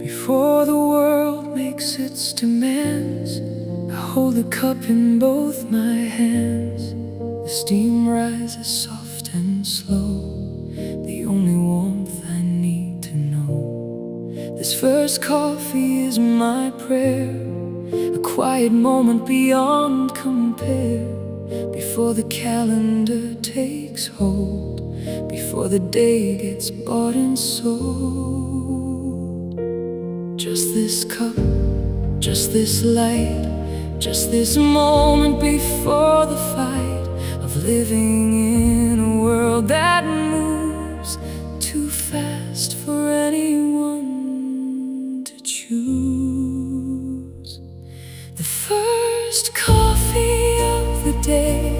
Before the world makes its demands, I hold the cup in both my hands. The steam rises soft and slow, the only warmth I need to know. This first coffee is my prayer, a quiet moment beyond compare. Before the calendar takes hold, before the day gets bought and sold. Just this cup, just this light, just this moment before the fight of living in a world that moves too fast for anyone to choose. The first coffee of the day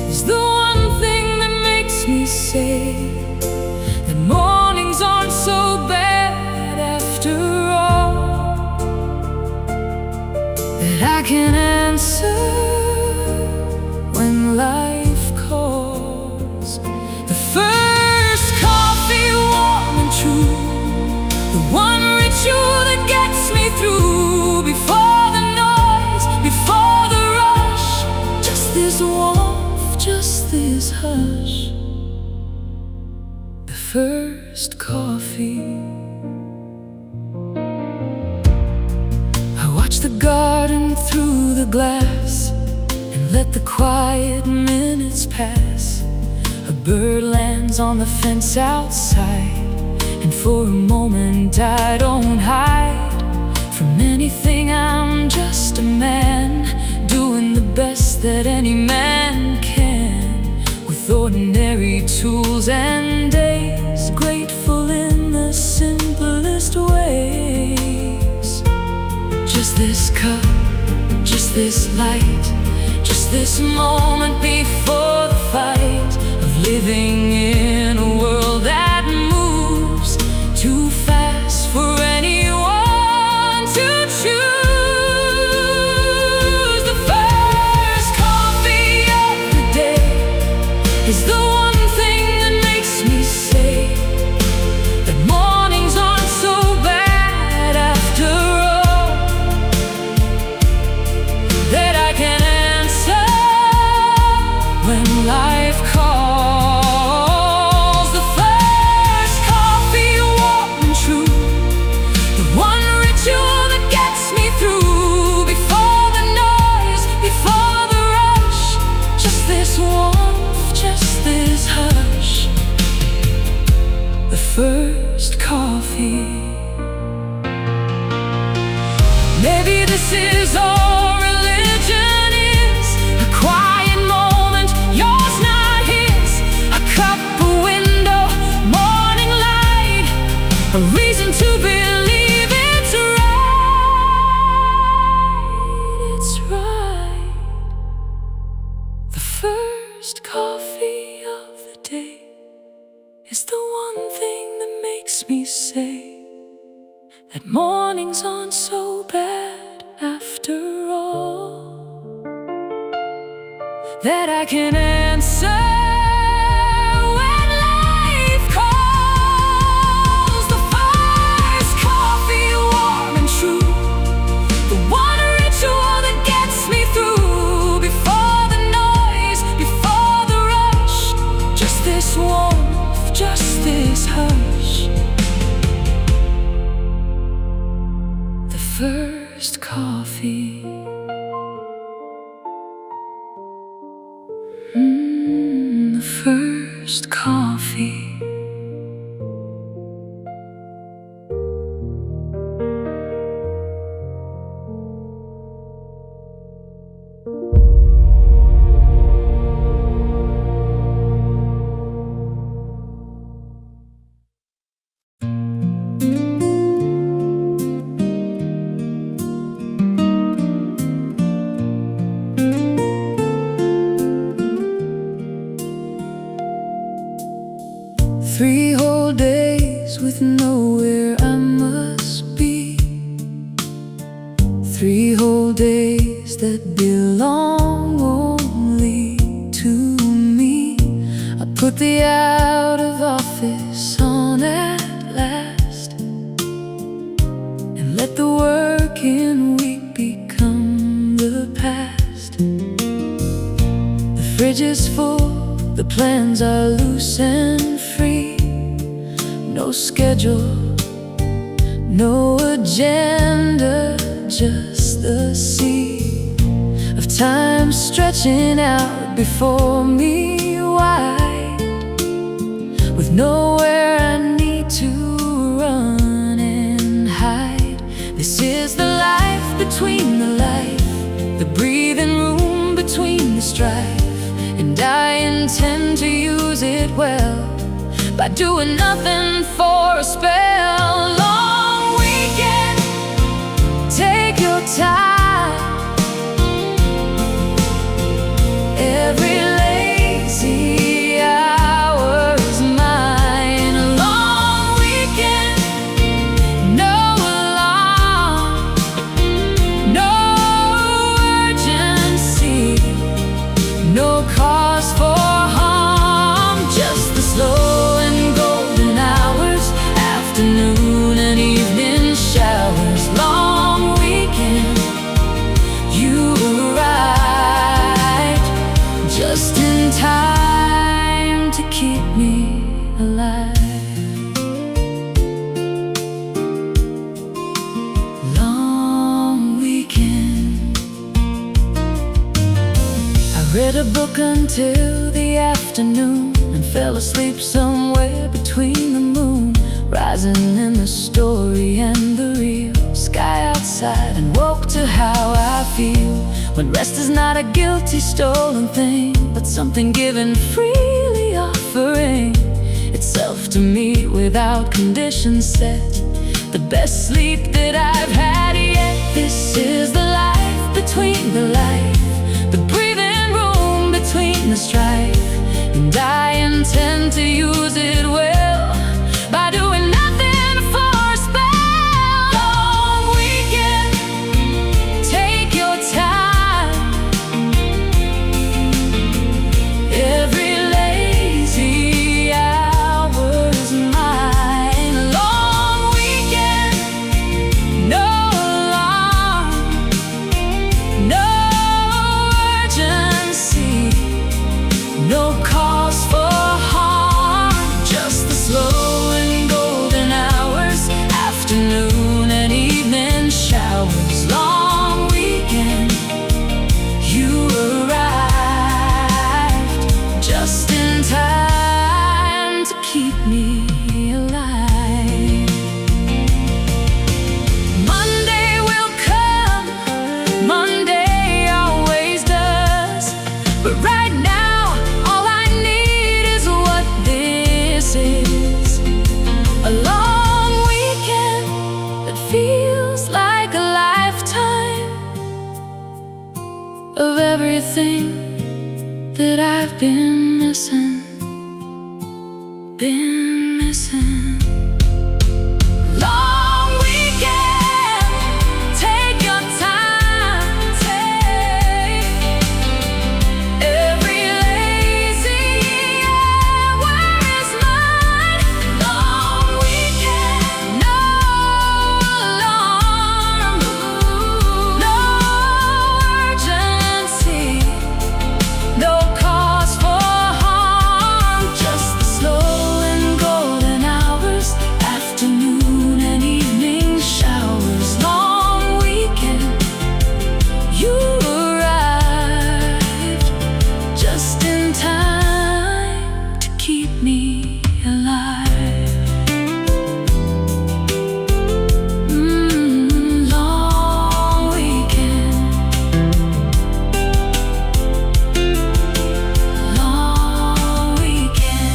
is the one thing that makes me say that mornings aren't so bad after all, that I can answer when life calls. The first coffee, warm and true, the one ritual that gets me through. Before the noise, before the rush, just this warmth, just this hush. The first coffee. I watch the garden through the glass and let the quiet minutes pass. A bird lands on the fence outside, and for a moment I don't hide from anything. I'm just a man doing the best that any man can, with ordinary tools and days, grateful in the simplest ways. Just this cup, just this light, just this moment before the fight of living in a world that moves too fast for anyone to choose. The first coffee of the day is the one thing that makes me say that mornings aren't so bad after all, that I can answer when life calls. The first coffee, warm and true, the one ritual that gets me through. Before the noise, before the rush, just this warmth, just this hush. The first coffee. Maybe this is all religion is, a quiet moment, yours not his. A cup, a window, morning light, a reason to believe it's right. It's right. The first coffee of the day is the one thing that makes me say that mornings aren't so bad after all, that I can answer when life calls. The first coffee, warm and true, the one ritual that gets me through. Before the noise, before the rush, just this warmth, just this hush. The first coffee. The first coffee. Three whole days with nowhere I must be. 3 whole days that belong only to me. I put the out of office on at last. Let the working week become the past. The fridge is full, the plans are loose and free. No schedule, no agenda, just the sea of time stretching out before me wide, with nowhere I need to run and hide. This is the life between the life, the breathing room between the strife, and I intend to use it well by doing nothing for a spell. Long weekend, take your time. Every lazy hour is mine. A long weekend, no alarm, no urgency, no cause for harm, just the slow and golden hours, afternoon and evening showers. Long weekend, you arrived just in time to keep me alive. Long weekend. I read a book until the afternoon and fell asleep somewhere between the moon, rising in the story and the real sky outside, and woke to how I feel when rest is not a guilty stolen thing, but something given freely, offering itself to me without conditions set. The best sleep that I've had yet. This is the life between the life, the breathing room between the strife, and I intend to use it well by doing nothing for a spell. Long weekend, take your time. Every lazy hour is mine. Long weekend, no alarm, no urgency, no cause for harm, just the slow and golden hours, afternoon and evening showers. Long weekend, you arrived just in time to keep me alive. Monday will come, Monday always does, but right now all I need is what this is. A long weekend that feels like a lifetime of everything that I've been missing, been missing. Long weekend, take your time, take every lazy hour is mine. Long weekend, no alarm, no urgency, no cause for harm, just the slow and golden hours, afternoon and evening showers. Long weekend, you arrived just in time to keep me alive. Long weekend, long weekend.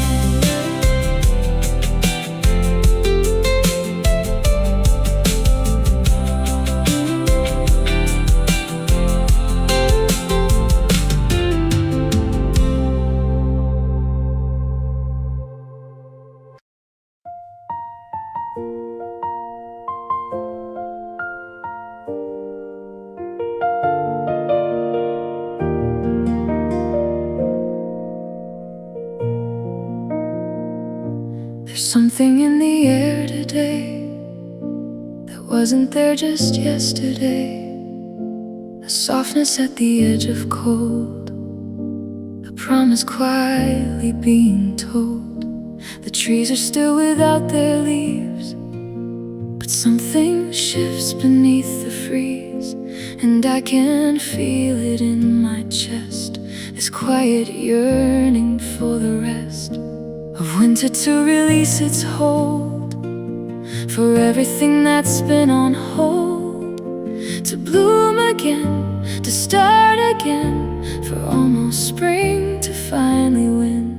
There's something in the air today that wasn't there just yesterday. A softness at the edge of cold, a promise quietly being told. The trees are still without their leaves, but something shifts beneath the freeze, and I can feel it in my chest. This quiet yearning for the rest of winter to release its hold, for everything that's been on hold to bloom again, to start again, for almost spring to finally win.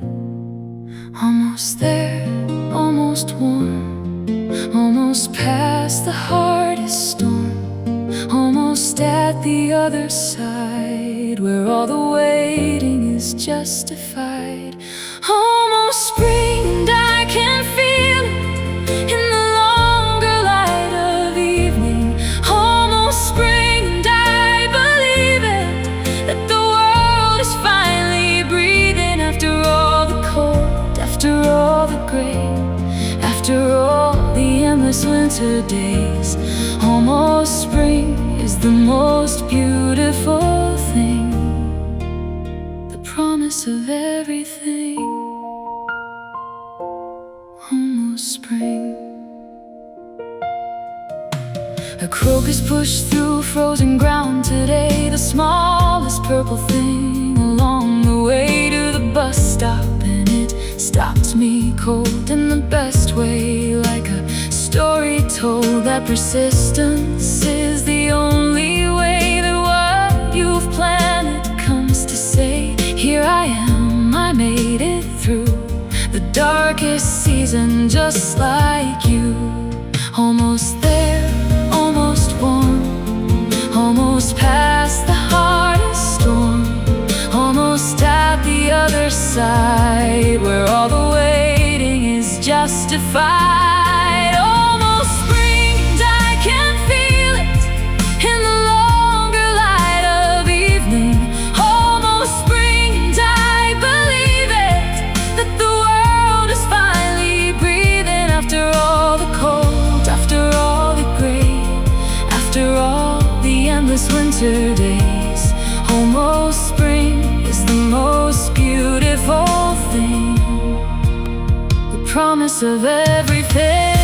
Almost there, almost warm, almost past the hardest storm, almost at the other side, where all the waiting is justified. Almost spring, and I can feel it in the longer light of evening. Almost spring, and I believe it, that the world is finally breathing after all the cold, after all the gray, after all the endless winter days. Almost spring is the most beautiful thing, the promise of everything. Almost spring. A crocus pushed through frozen ground today, the smallest purple thing along the way to the bus stop, and it stopped me cold in the best way, like a story told that persistence is the only way that what you've planned comes to say. Here I am, I made it through the darkest season just like you. Almost there, almost warm, almost past the hardest storm, almost at the other side, where all the waiting is justified. Almost spring, and I can feel it in the longer light of evening. Almost spring, and I believe it, that the world is finally breathing after all the cold, after all the gray, after all the endless winter days. Almost spring is the most beautiful thing, the promise of everything.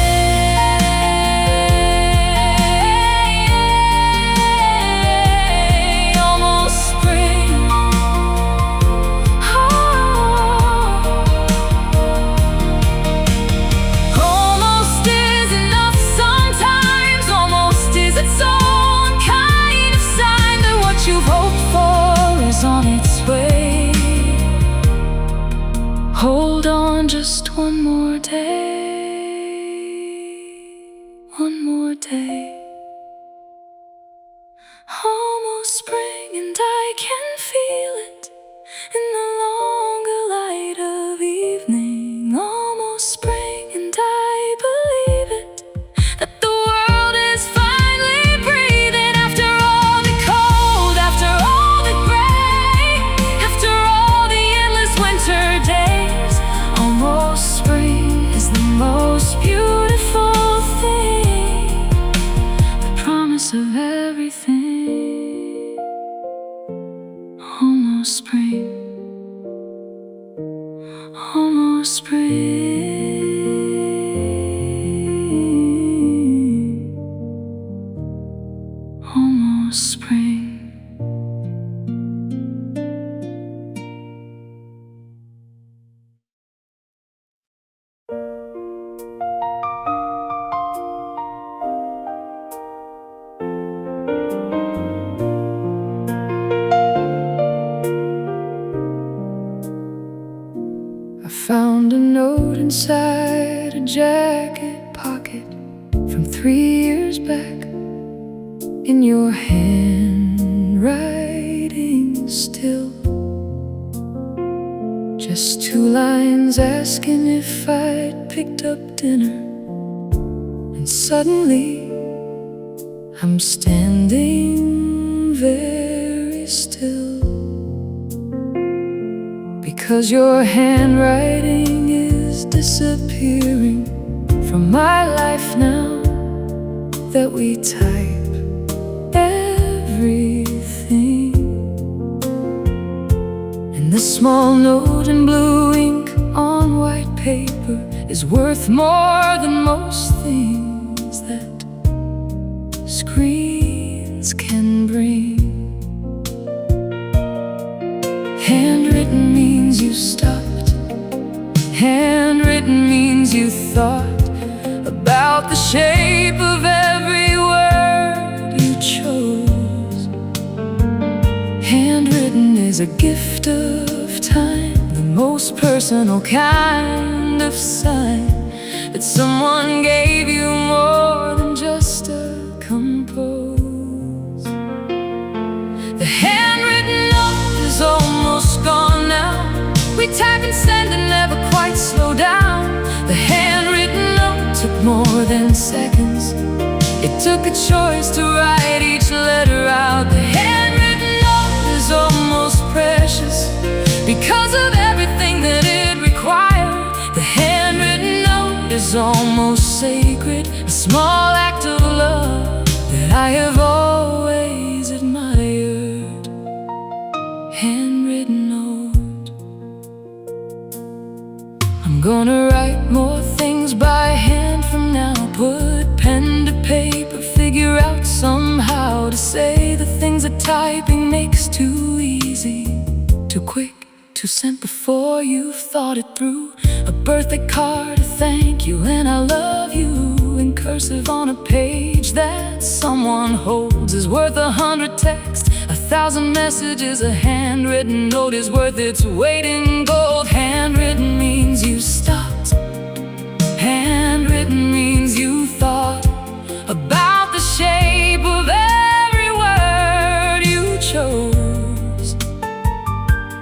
Almost spring. Almost is enough sometimes, almost is its own kind of sign that what you've hoped for is on its way. Hold on just one more day, one more day. Almost spring, and I can feel it in the longer light of evening. Almost spring, and I believe it, that the world is finally breathing after all the cold, after all the gray, after all the endless winter days. Almost spring is the most beautiful thing, the promise of everything. Almost spring. Almost spring. Almost spring. I found a note inside a jacket pocket from 3 years back, in your handwriting still. Just 2 lines asking if I'd picked up dinner, and suddenly I'm standing very still, because your handwriting is disappearing from my life now. that we type everything. And the small note in blue ink on white paper is worth more than most things that screens can bring. Handwritten means you stopped. Handwritten means you thought about the shape of every word you chose. Handwritten is a gift of time, the most personal kind of sign that someone gave you more than just a compose. The handwritten note is almost gone now. We type and send and never quite slow down. The handwritten note took more than seconds. It took a choice to write each letter out. The handwritten note is almost precious because of everything that it required. The handwritten note is almost sacred, a small act of love that I have always admired. Handwritten note. I'm gonna write more things by hand from now. Put pen to paper, figure out somehow to say the things that typing makes too easy, too quick, too sent before you've thought it through. A birthday card, a thank you, and I love you in cursive on a page that someone holds is worth 100 texts, 1,000 messages. A handwritten note is worth its weight in gold. Handwritten means you stopped. Handwritten means you thought about the shape of every word you chose.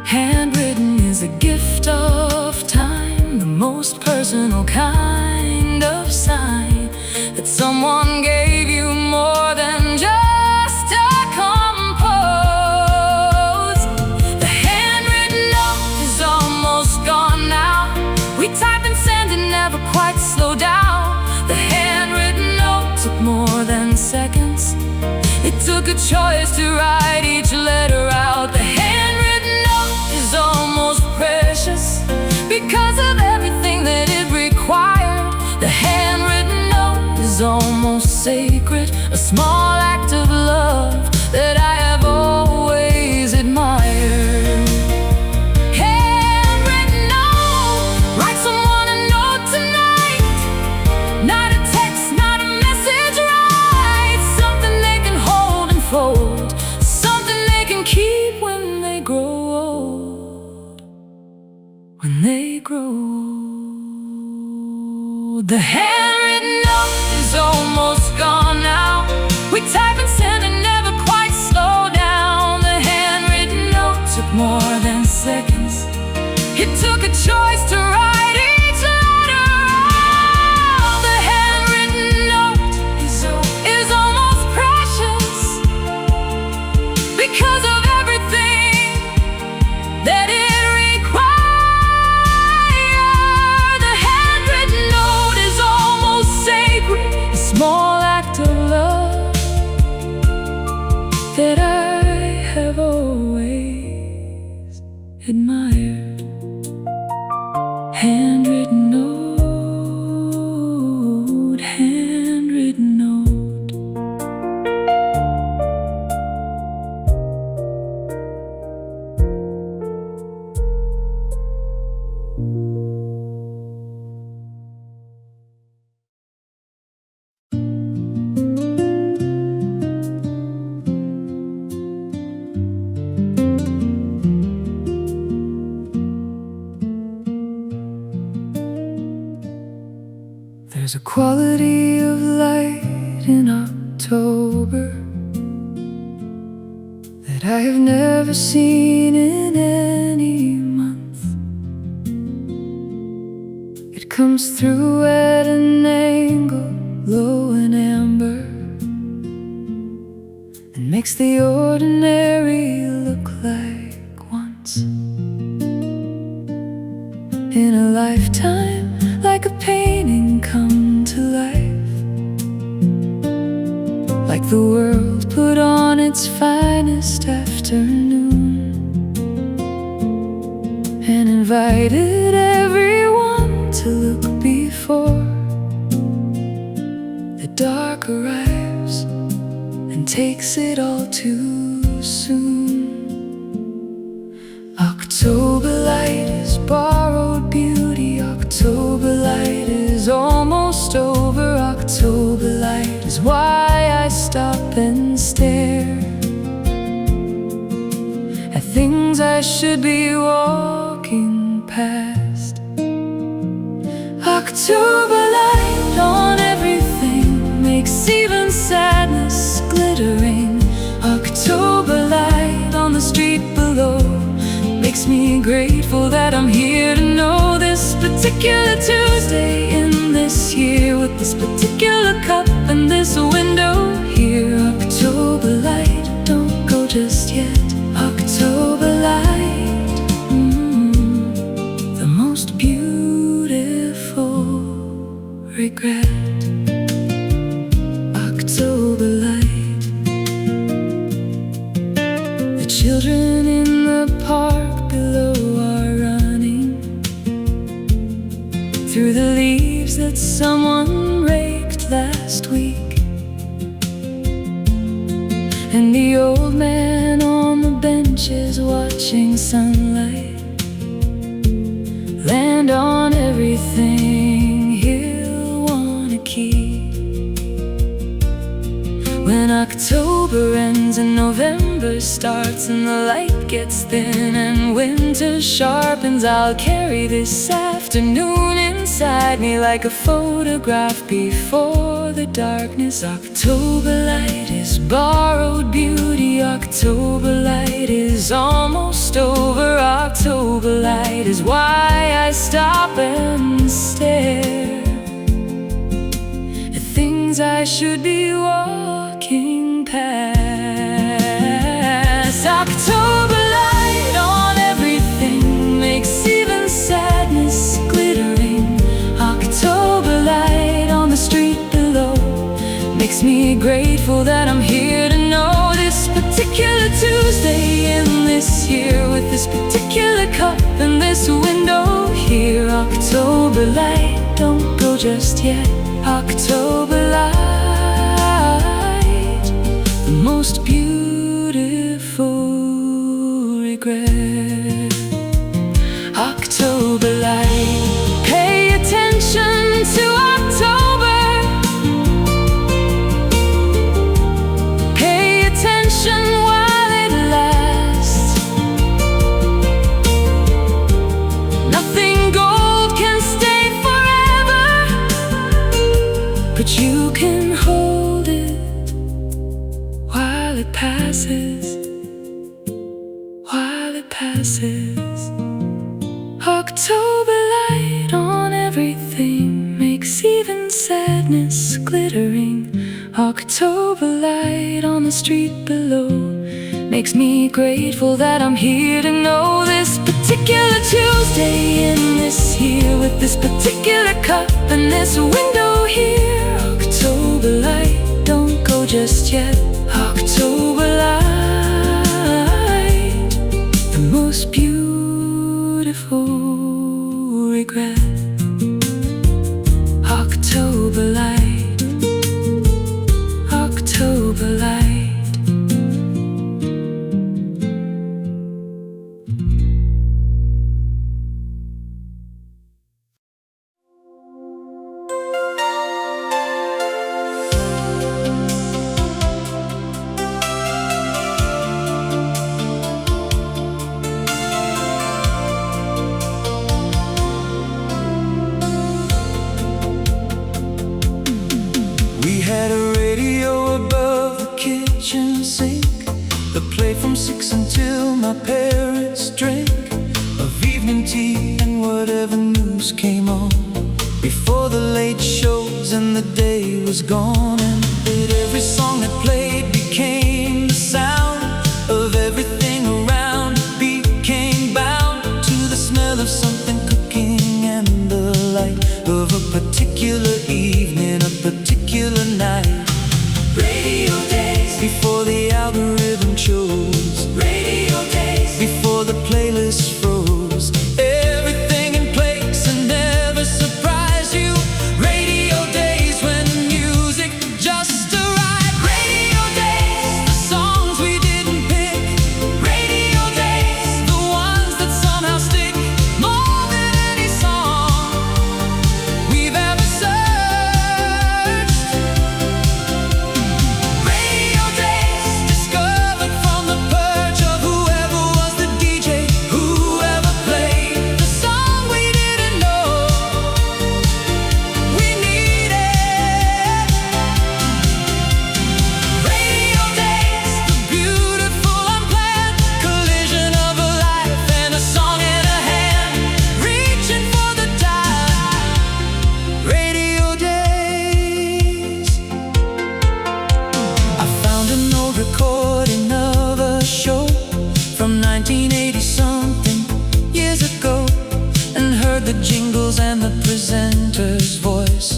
Handwritten is a gift of time, the most personal kind of sign that someone gave you more than just a compose. The handwritten note is almost gone now. We type and send and never quite slow down. The handwritten note took more than seconds. It took a choice to write each letter out. The handwritten note is almost precious because of everything that it required. The handwritten note is almost sacred, a small act of love that I have always admired. Handwritten note, write someone a note tonight. Not a text, not a message, write something they can hold and fold, something they can keep when they grow old. When they grow old. The handwritten note is almost gone now. We type and send and never quite slow down. The handwritten note took more than seconds. It took a choice to write each letter out. The handwritten note is almost precious because of everything that it required. The handwritten note is almost sacred, a small act of love that I have always admired. Handwritten note, handwritten note. There's a quality of light in October that I have never seen in any month. It comes through at an angle, low and amber, and makes the ordinary look like once in a lifetime, like a painting come to life. the world put on its finest afternoon and invited everyone to look before the dark arrives and takes it all too soon. October light is borrowed beauty. October light is almost over. October light is why I stop and stare at things I should be walking past. October light on everything makes even sadness glittering. October light on the street below makes me grateful that I'm here to know this particular Tuesday in this year, with this particular cup and this window here. October light, don't go just yet. October light, the most beautiful regret. October light, the children in the park below are running through the leaves that someone raked last week, and the old man on the bench is watching sunlight land on everything he'll wanna keep. When October ends and November starts and the light gets thin and winter sharpens, I'll carry this afternoon inside me like a photograph before the darkness. October light is borrowed beauty. October light is almost over. October light is why I stop and stare at things I should be walking past. October light on everything makes even sadness glittering. October light on the street below makes me grateful that I'm here to know this particular Tuesday in this year, with this particular cup and this window here. October light, don't go just yet. October light, the most beautiful regret. October light, pay attention to October. Pay attention while it lasts. Nothing gold can stay forever, but you can hold it while it passes. While it passes. October light on everything makes even sadness glittering. October light on the street below makes me grateful that I'm here to know this particular Tuesday in this year, with this particular cup and this window here. October light, don't go just yet. October light, the most beautiful regret. October light, October light. We had a radio above the kitchen sink that played from 6 until my parents drank of evening tea and whatever news came on before the late shows and the day was gone. And that every song that played became the sound of everything around. It became bound to the smell of something cooking and the light of a particular evening, a particular night. Radio day. algorithm chose. Radio days before the playlist froze. Everything in place and never surprised you. Radio days when music just arrived. Radio days, the songs we didn't pick. Radio days, the ones that somehow stick more than any song we've ever searched. Radio days, discovered from the perch of whoever was the DJ, whoever played the song we didn't know we needed. Radio days, the beautiful unplanned collision of a life and a song in a hand, reaching for the dial. Radio days. I found an old recording of a show from 1980 something years ago, and heard the jingles and the presenter's voice,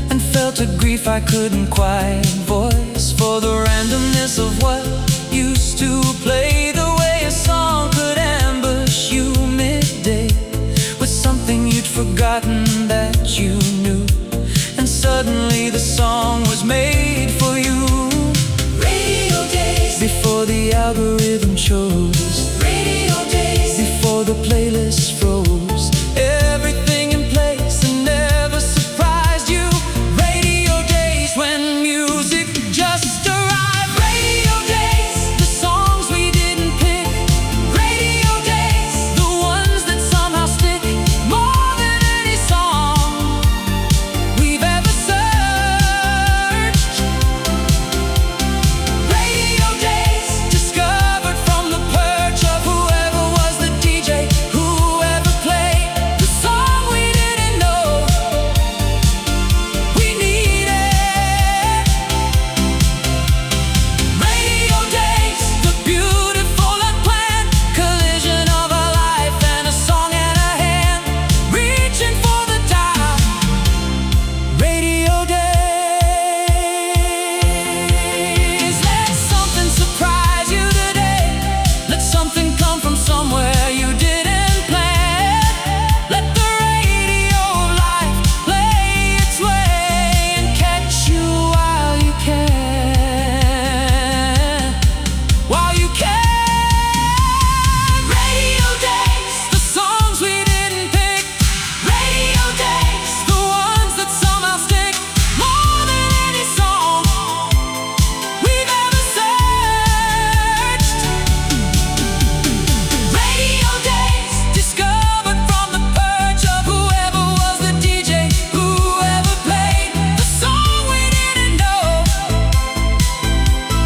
and felt a grief I couldn't quite voice for the randomness of what used to play. The way a song could ambush you midday with something you'd forgotten that you knew, and suddenly the song was made for you. Radio days before the algorithm chose. Radio days before the playlist froze. Everything in place and never surprised you. Radio days when music just arrived. Radio days, the songs we didn't pick. Radio days, the ones that somehow stick more than any song we've ever searched. Radio days, discovered from the perch of whoever was the DJ, whoever played the song we didn't know we needed. Radio days, the beautiful unplanned collision of a life and a song in a hand, reaching for the dial. Radio days. Let something surprise you today. Let something come from somewhere you didn't plan. Let the radio of life play its way and catch you while you can. While you can. Radio days, the songs we didn't pick. Radio days, the ones that somehow stick more than any song we've ever searched. Radio days, discovered from the perch of whoever was the DJ, whoever played the song we didn't know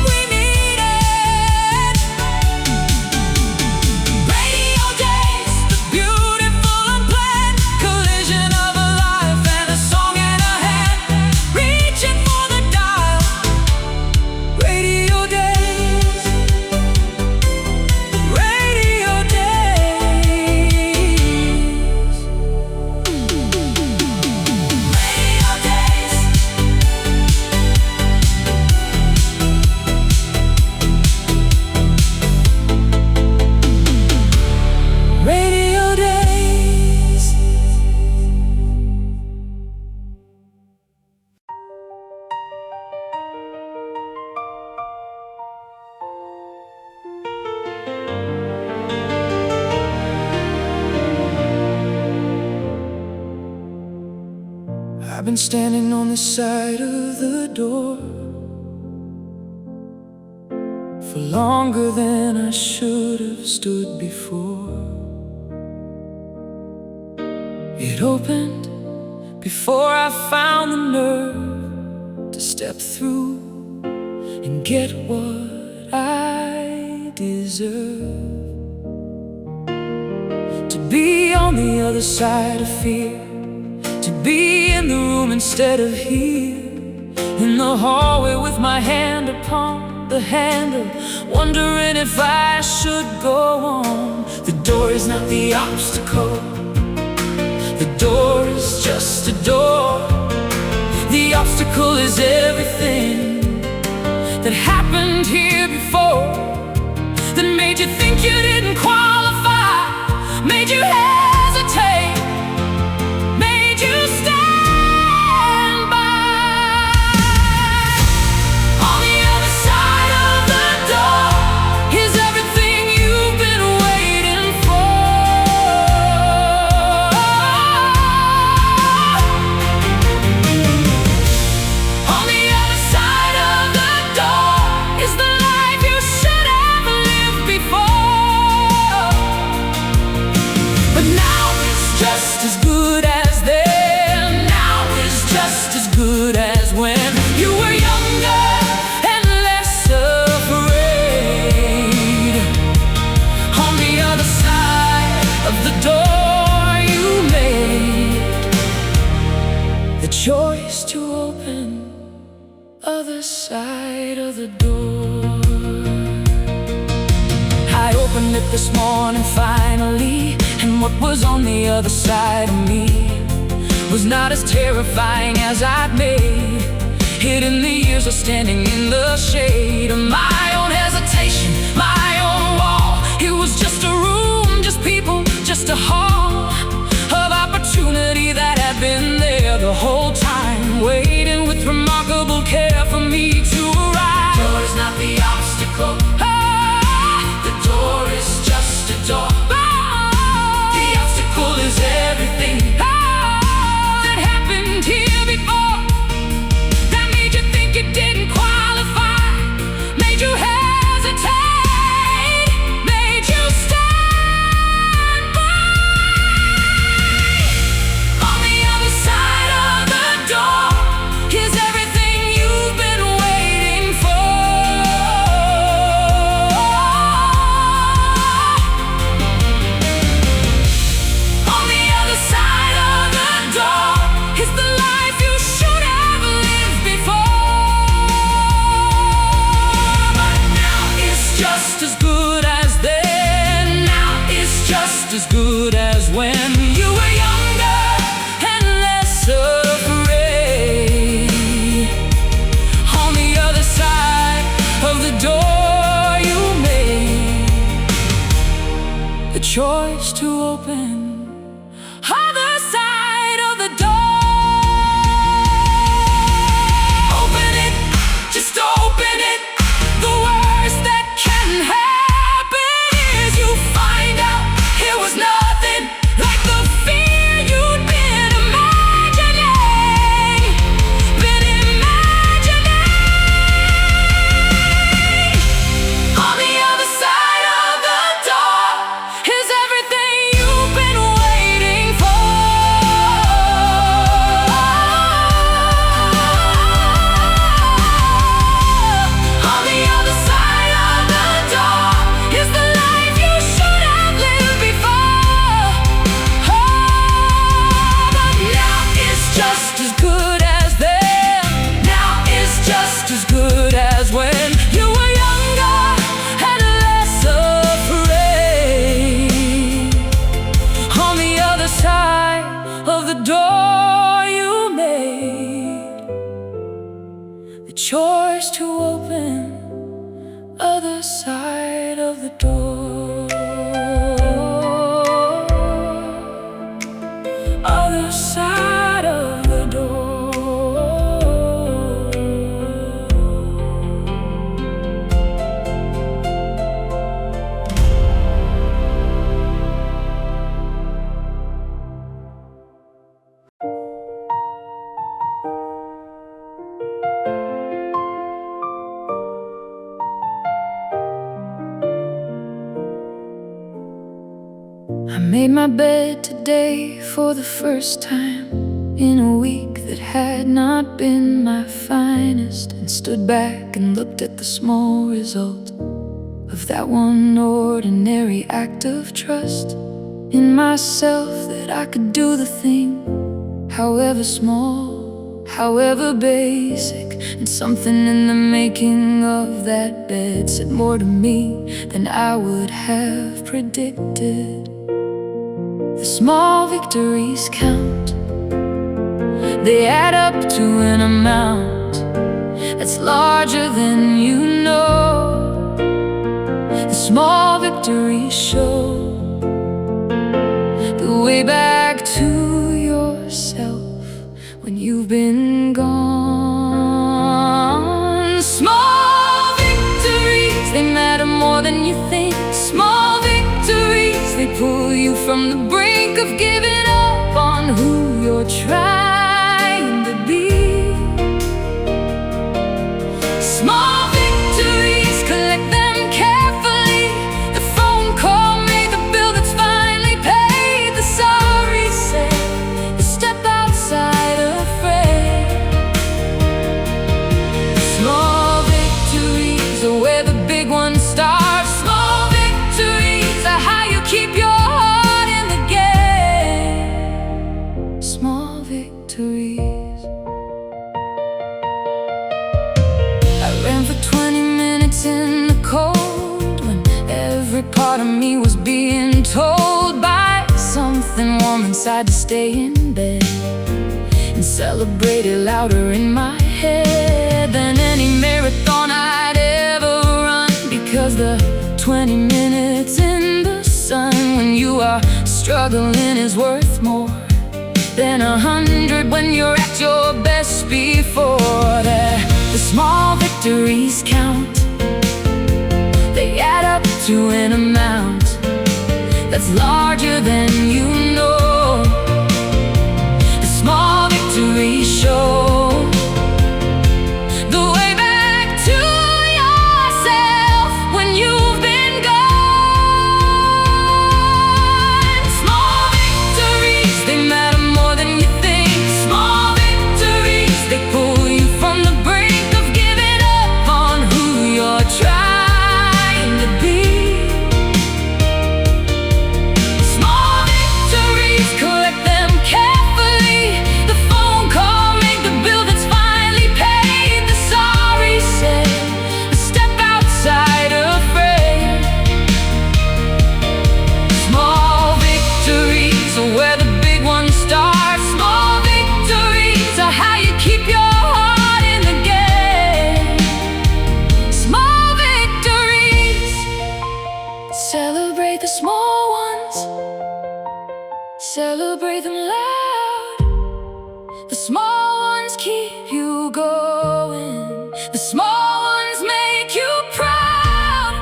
we needed. Radio days, the beautiful unplanned collision of a life and a song in a hand, reaching for the dial. Radio days. Radio days. Radio days. Radio days. I've been standing on the side of the door for longer than I should have stood before. It opened before I found the nerve to step through and get what I deserve. To be on the other side of fear, to be in the room instead of here, in the hallway with my hand upon the handle, wondering if I should go on. The door is not the obstacle, the door is just a door. The obstacle is everything that happened here before. you think you didn't qualify, made you hesitate, made you stand by. On the other side of the door is everything you've been waiting for. On the other side of the door is the life you should have lived before. But now it's just as good as then. Now it's just as good as when you were younger and less afraid. On the other side of the door you made the choice to open other side of the door. I opened it this morning finally, and what was on the other side of me was not as terrifying as I'd made it in the years of standing in the shade of my own hesitation, my own wall. It was just a room, just people, just a hall of opportunity that had been there the whole time, waiting with remarkable care for me to arrive. The door is not the obstacle. The door is just a door. The obstacle is everything that happened here before, that made you think you didn't qualify, made you hesitate, made you stand by. On the other side of the door is everything you've been waiting for. On the other side of the door is the life you should have lived before. But now it's just as good as then. Now it's just as good as when you were younger and less afraid. On the other side of the door you made the choice to open other side of the door. Open it, just open it. The worst that can happen is you find out it was nothing like the fear you'd been imagining, been imagining. On the other side of the door is everything you've been waiting for. On the other side of the door is the life you should have lived before. But now it's just as good as then. Now it's just as good as when you were younger and less afraid. On the other side of the door you made the choice to open other side of the door. Other side of the door. I made my bed today for the first time in a week that had not been my finest, and stood back and looked at the small result of that one ordinary act of trust in myself, that I could do the thing, however small, however basic. And something in the making of that bed said more to me than I would have predicted. The small victories count. They add up to an amount that's larger than you know. The small victories victory show the way back to yourself when you've been gone. Small victories, they matter more than you think. Small victories, they pull you from the brink of giving up on who you're trying to be. Small victories, collect them carefully. The phone call made the bill that's finally paid. The sorry said, the step outside afraid. Small victories are where the big ones start. Small victories are how you keep your heart in the game. Small victories. I ran for 20 minutes in the cold when every part of me was being told by something warm inside to stay in bed, and celebrated louder in my head than any marathon I'd ever run. Because the 20 minutes in the sun when you are struggling is worth more than 100 when you're at your best. Before that, the small victories count. They add up to an amount that's larger than you know. The small victories show the way back to yourself when you've been gone. Small victories, they matter more than you think. Small victories, they pull you from the brink of giving up on who you're trying to be. Small victories, collect them carefully. The phone call made the bill that's finally paid. The sorry said, the step outside afraid. Small victories are where the big ones start. Small victories are how you keep your heart in the game. Small victories, celebrate the small ones. Celebrate them loud. The small ones keep you going. The small ones make you proud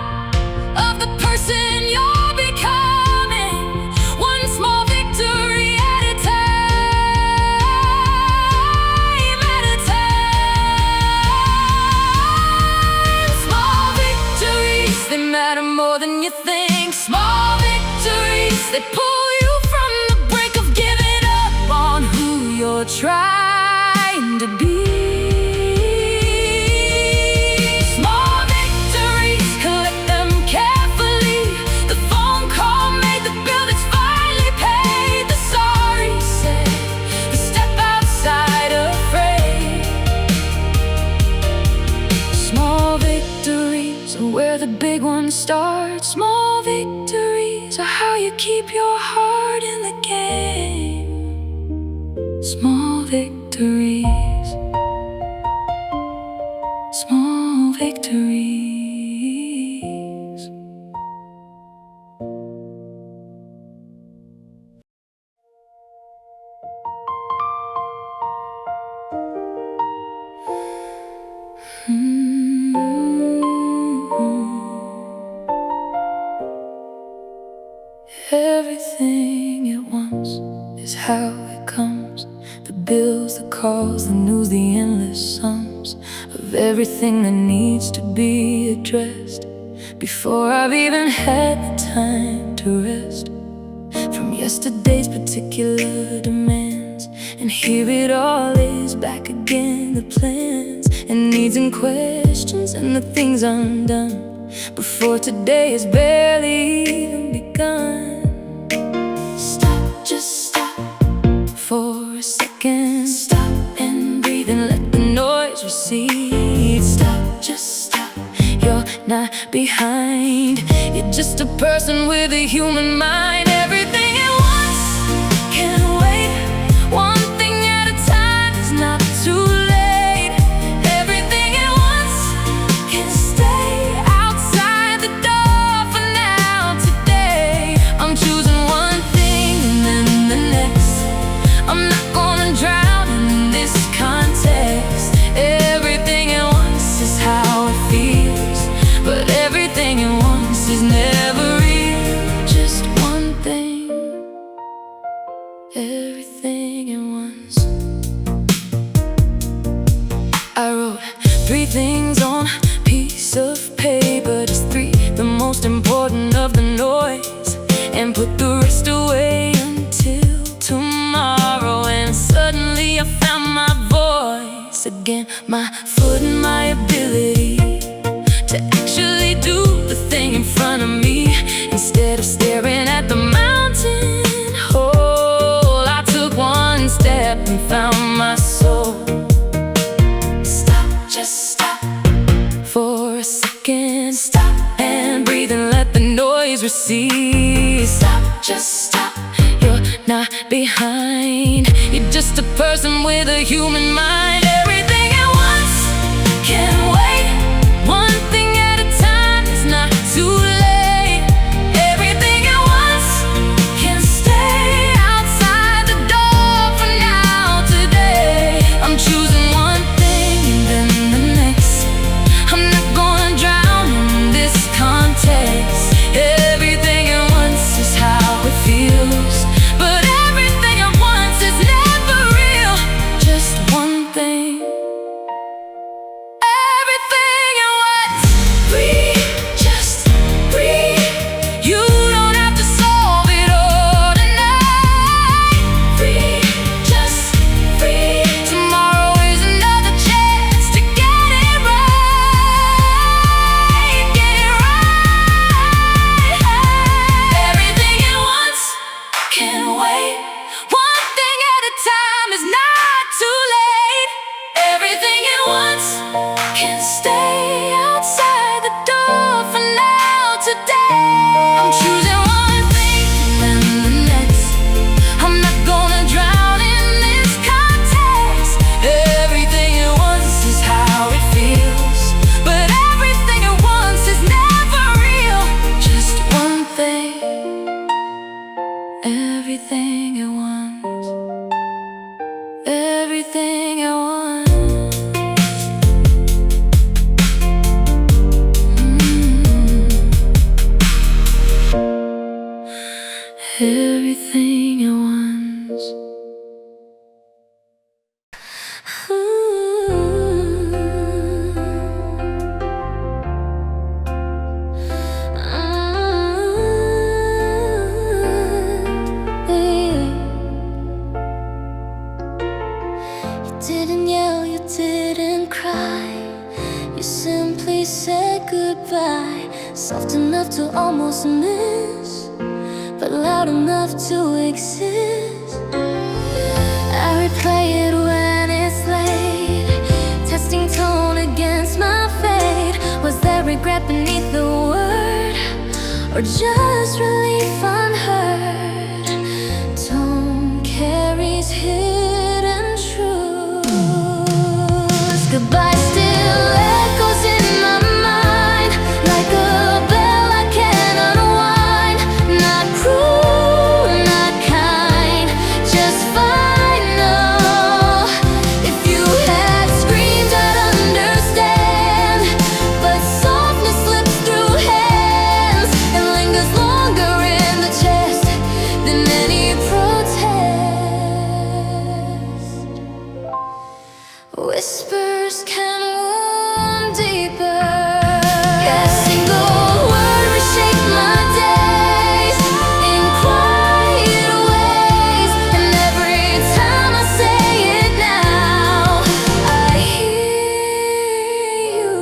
of the person you're becoming. One small victory at a time, at a time. Small victories, they matter more than you think. Small victories, they pull you from the brink of giving up on who you're trying to be. Small victories, collect them carefully. The phone call made the bill that's finally paid. The sorry said, the step outside afraid. Small victories are where the big ones start. Small victories are how you keep your heart in the game. Small victories, small victories. Everything at once is how it comes. The bills, the calls, the news, the endless sums of everything that needs to be addressed before I've even had the time to rest from yesterday's particular demands. And here it all is back again, the plans and needs and questions and the things undone before today has barely even begun. Stop, just stop for a second. Stop and breathe and let the noise recede. Stop, just stop, you're not behind. You're just a person with a human mind. Everything at once can wait. One thing at a time, it's not too late. Everything at once can stay outside the door for now. everything at once. I wrote 3 things on a piece of paper, just 3, the most important of the noise, and put the rest away until tomorrow. And suddenly I found my voice again, my foot and my ability to actually do the thing in front of me, instead of staring at the mountain hole. I took one step and found my soul. Stop, just stop for a second. Stop and breathe and let the noise recede. Stop, just stop, you're not behind. You're just a person with a human mind. Everything at once can wait. One thing at a time, it's not too late. Everything at once can stay outside the door for now, today. I'm choosing one thing and then the next. I'm not gonna drown in this context. Everything at once is how it feels, but everything at once is never real. Just one thing. Everything at once. Breathe, just breathe. You don't have to solve it all tonight. Breathe, just breathe. Tomorrow is another chance to get it right. Get it right. Everything at once can wait. One thing at a time is not too late. Everything at once can stay outside the door for now, today. I'm choosing one thing and then the next. I'm not gonna drown in this context. Everything at once is how it feels, but everything at once is never real. Just one thing. Everything at once. Everything at once. Everything at once. You didn't yell, you didn't cry. You simply said goodbye, soft enough to almost miss, but loud enough to exist. I replay it when it's late, testing tone against my fate. Was there regret beneath the word, or just relief unheard? Tone carries hidden truths. Goodbye still echoes in my mind, like a bell I can't unwind. Not cruel, not kind, just final. If you had screamed, I'd understand, but softness slips through hands and lingers longer in the chest than any protest. Whispers can wound deeper. A single word reshape my days in quiet ways, and every time I say it now, I hear you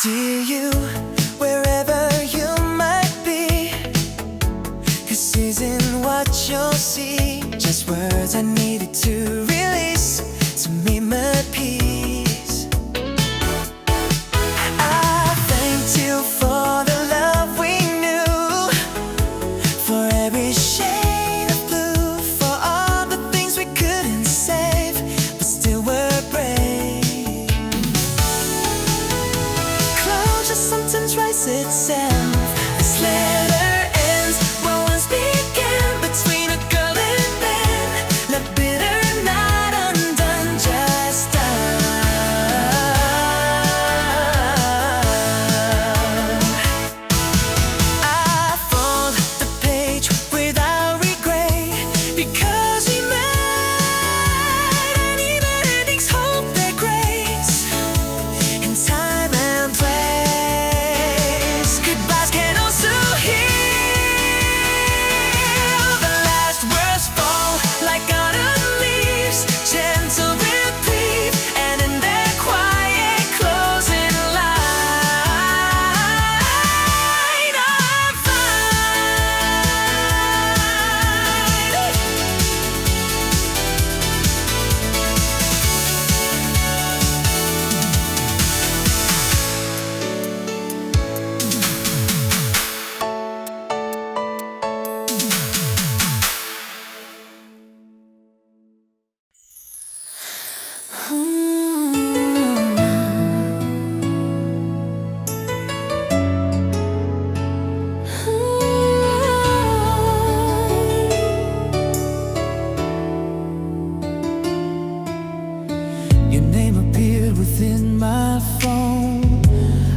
Dear you, wherever you might be, this isn't what you'll see. Just words I needed to release to meet my peace. I thanked you for the love we knew, for every shade of blue, for all the things we couldn't save, but still were brave. Close loss itself. This letter ends where once began, between a girl and man. Left bitter, not undone, just done. I fold the page without regret, because we met, and even endings hold their grace in time and place. Goodbyes can also heal. The last words fall like autumn leaves, gentle reprieve, and in their quiet closing line, I'm Your name appeared within my phone,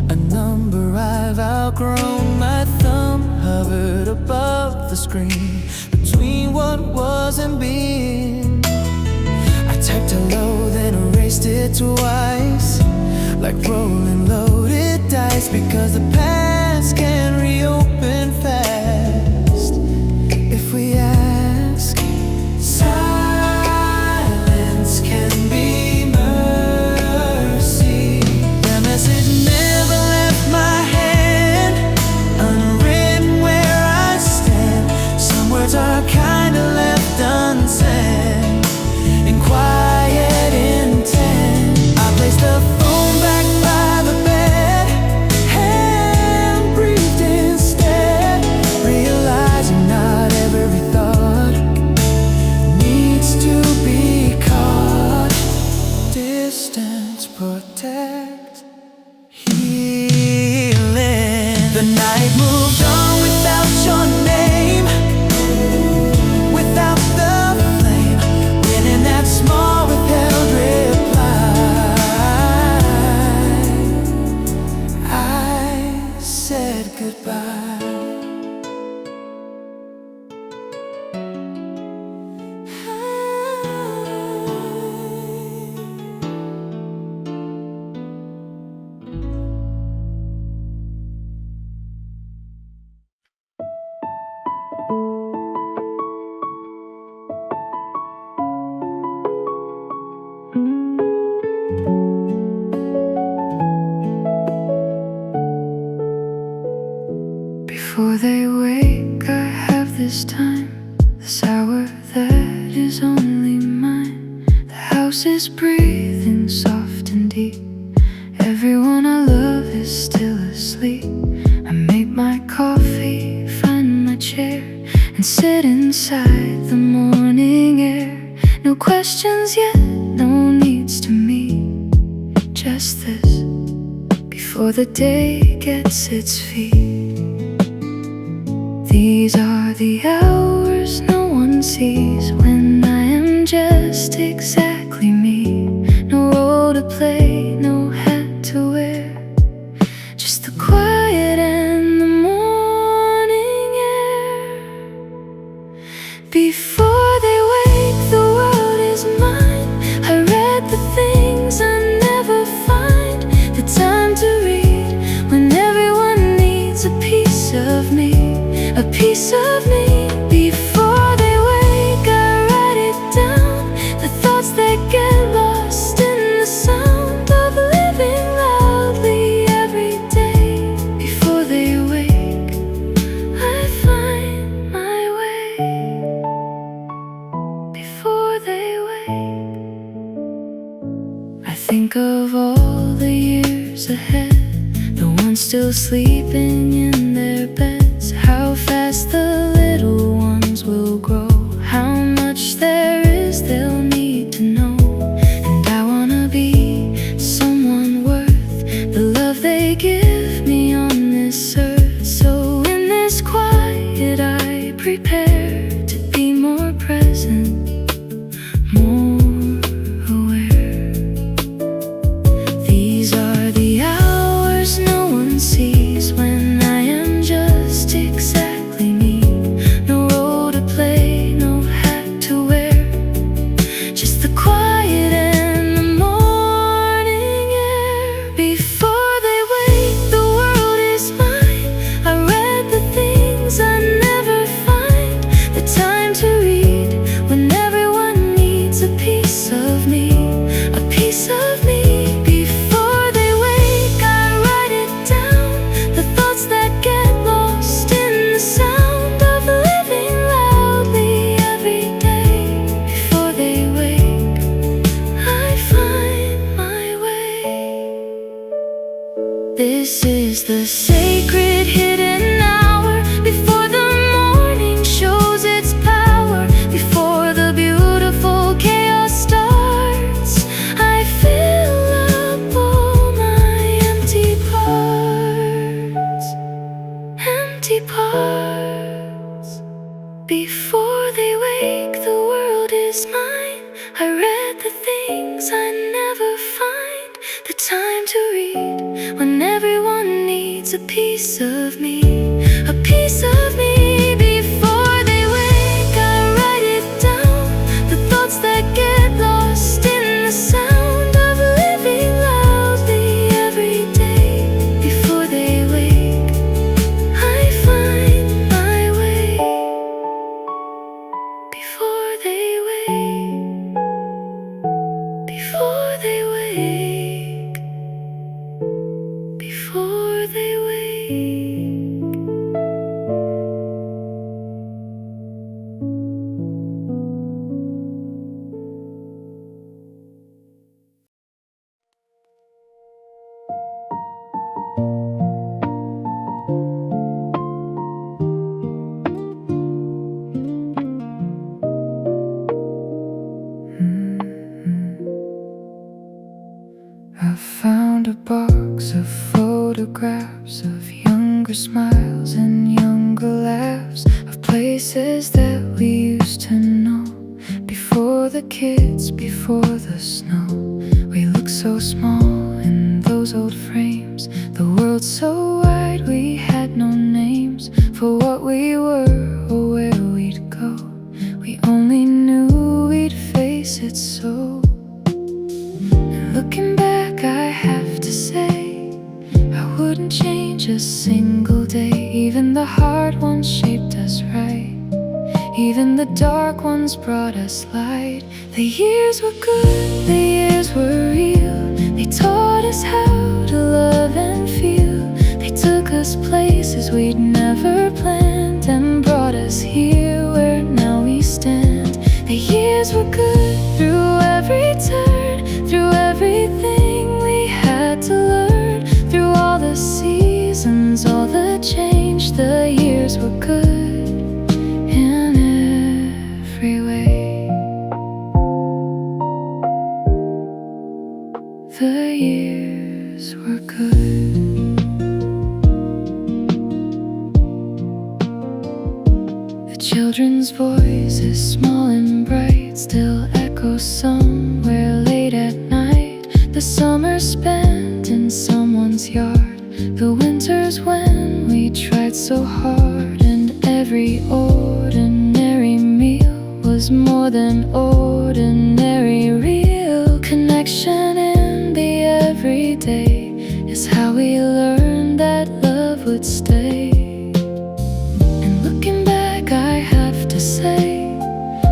a number I've outgrown. My thumb hovered above the screen, between what was and being. I typed hello, then erased it twice, like rolling loaded dice, because the past can reopen fast if we ask. Silence can be mercy. The message never left my hand, unwritten where I stand. Some words are kinda left unsaid, in quiet intent. I placed the phone back by the bed and breathed instead, realizing not every thought needs to be caught. Distance protect healing. The night moved on without your name, without the flame, winning that small withheld reply. I said goodbye. Before they wake, I have this time, this hour that is only mine. The house is breathing soft and deep. Everyone I love is still asleep. I make my coffee, find my chair, and sit inside the morning air. No questions yet, no needs to meet, just this, before the day gets its feet. These are the hours no one sees, when I am just exactly me. No role to play, no hat to wear, just the quiet and the morning air. Before they wake, the world is mine. I read the things I never find the time to read, when everyone needs a piece of me, a piece of me. Before they wake, I write it down, the thoughts that get lost in the sound of living loudly every day. Before they wake, I find my way. Before they wake, I think of all the years ahead, the ones still sleeping in their beds. How fast the little ones will grow, how much there is they'll need to know. And I wanna be someone worth the love they give me on this the sacred hidden hour before the morning shows its power, before the beautiful chaos starts. I fill up all my empty parts. Before they wake, the world is mine. I read the things I never find the time to read when everyone needs a piece of me, a piece of me. Before they wake, I write it down, the thoughts that get lost in the sound of living loudly every day. Before they wake, I find my way. Before they wake, before they wake, before they wake. I found a box of photographs of younger smiles and younger laughs, of places that we used to know. Before the kids, before the snow, we looked so small in those old frames. The world so wide, we had no names for what we were or where we'd go. We only knew we'd face it so. Looking back, I have to say, I wouldn't change a single day. Even the hard ones shaped us right, even the dark ones brought us light. The years were good, the years were real. They taught us how to love and feel. They took us places we'd never planned and brought us here where now we stand. The years were good through every turn, through everything we had to learn, through all the seasons, all the change. The years were good in every way. The years were good. The children's voice is small and bright, still echoes somewhere late at night. The summer spent in someone's yard, the winters when we tried so hard, and every ordinary meal was more than ordinary. Real connection in the everyday is how we learned that love would stay. And looking back, I have to say,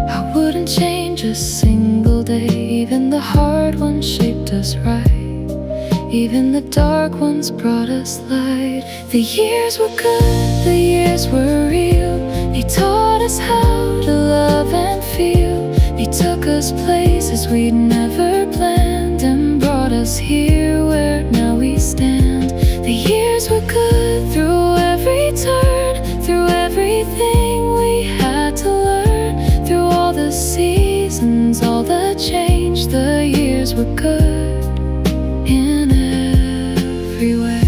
I wouldn't change a single day. Even the hard ones shaped us right, even the dark ones brought us light. The years were good, the years were real. They taught us how to love and feel. They took us places we'd never planned and brought us here where now we stand. The years were good through every turn, through everything we had to learn, through all the seasons, all the change. The years were good in every way.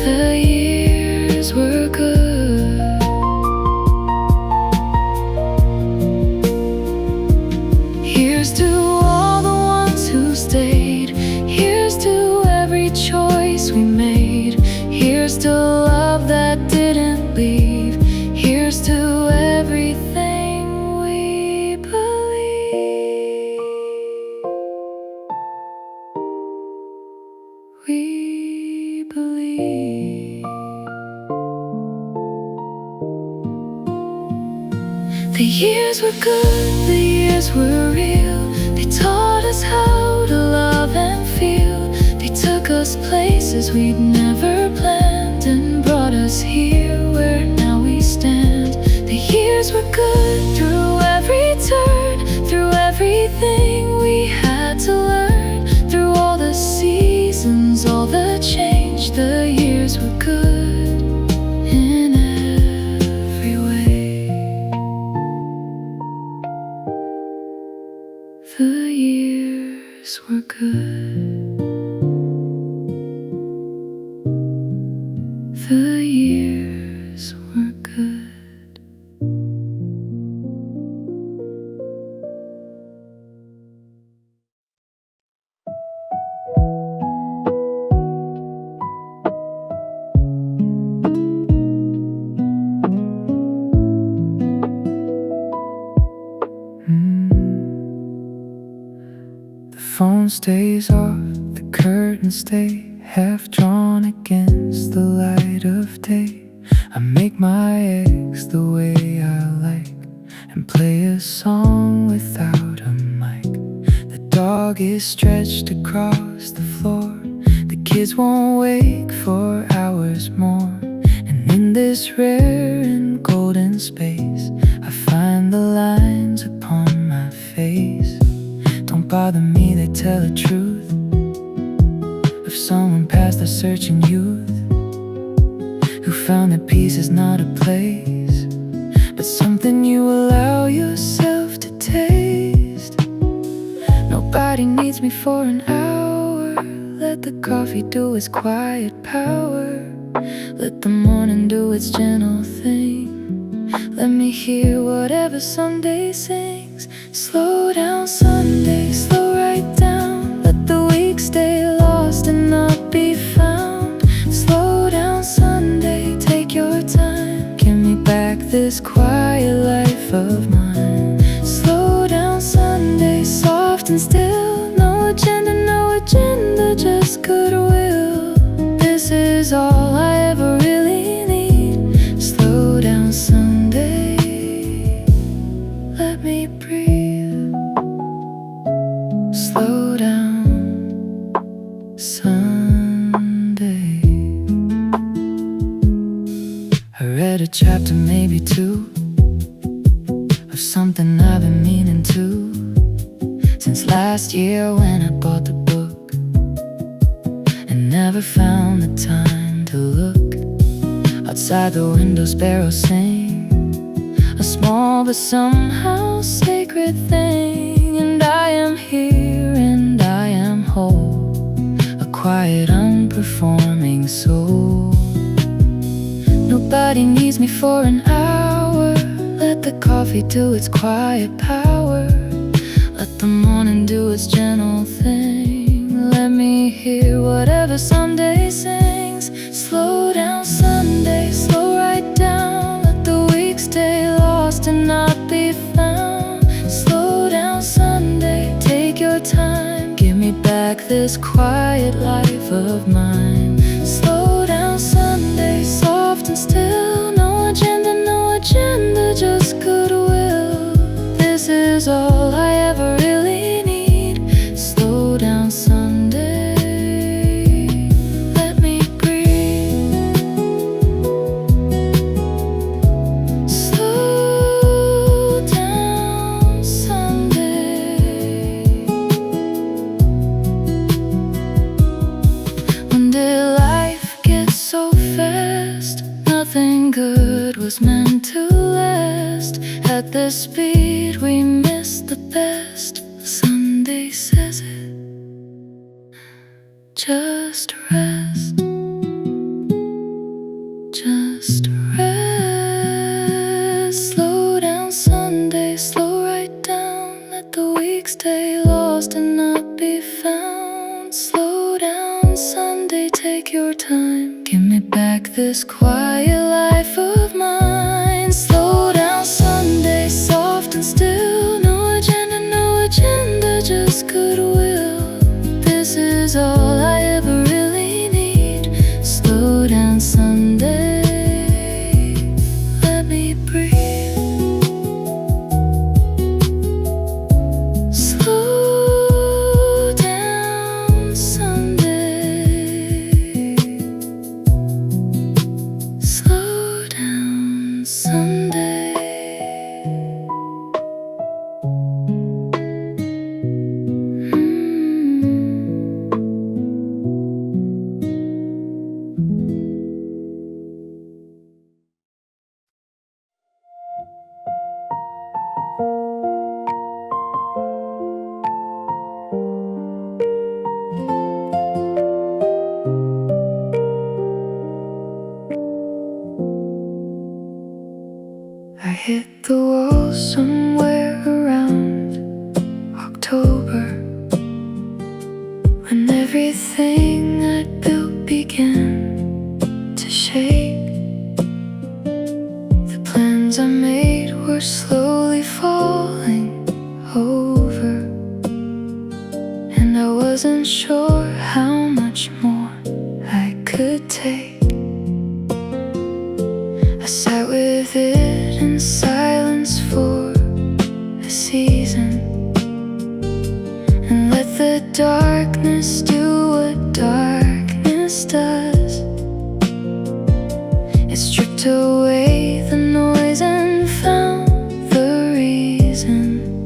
The years were good. Here's to all the ones who stayed. Here's to every choice we made. Here's to love that didn't leave. Here's to everything we believe. We believe. The years were good, the years were real. They taught us how to love and feel. They took us places we'd never planned and brought us here where now we stand. The years were good through every turn, through everything we had to learn, through all stays off, the curtains stay half drawn against the light of day. I make my eggs the way I like and play a song without a mic. The dog is stretched across the floor. The kids won't wake for hours more. And in this rare and golden space, I find the lines upon my face. Don't bother me, they tell the truth of someone past their searching youth, who found that peace is not a place, but something you allow yourself to taste. Nobody needs me for an hour. Let the coffee do its quiet power. Let the morning do its gentle thing. Let me hear whatever Sunday sings. Slow down Sunday, slow right down. Let the week stay lost and not be found. Slow down Sunday, take your time. Give me back this quiet life of mine. Slow down Sunday, soft and still. No agenda, just goodwill. This is all I ever really need. Slow down Sunday, let me breathe. Slow down Sunday. I read a chapter, maybe two, of something I've been meaning to since last year when I bought the book and never found the time to look. Outside the window sparrows sing, a small but somehow sacred thing. And I am here and I am whole, a quiet unperforming soul. Nobody needs me for an hour. Let the coffee do its quiet power. Let the morning do its gentle thing. Let me hear whatever Sunday sings. Slow down Sunday, slow right down. Let the week stay lost and not be found. Slow down Sunday, take your time. Give me back this quiet life of mine. Slow down Sunday, soft and still. No agenda, just goodwill. This is all I ever really need. Slow down Sunday, let me breathe. Slow down Sunday. When did life get so fast? Nothing good was meant to last. At this speed we miss the best. Sunday says it, just rest. Just rest. Slow down Sunday, slow right down. Let the week stay lost and not be found. Slow down Sunday, take your time. Give me back this quiet life of mine. Slow down Sunday, soft and still. No agenda, just goodwill. This is all I ever really need. Slow down Sunday, let me breathe. Slow down Sunday. Slow down Sunday. I hit the wall somewhere around October, when everything I'd built began to shake. The plans I made were slowly falling over, and I was wasn't sure how much more I could take. I sat with it in silence for a season and let the darkness do what darkness does. It stripped away the noise and found the reason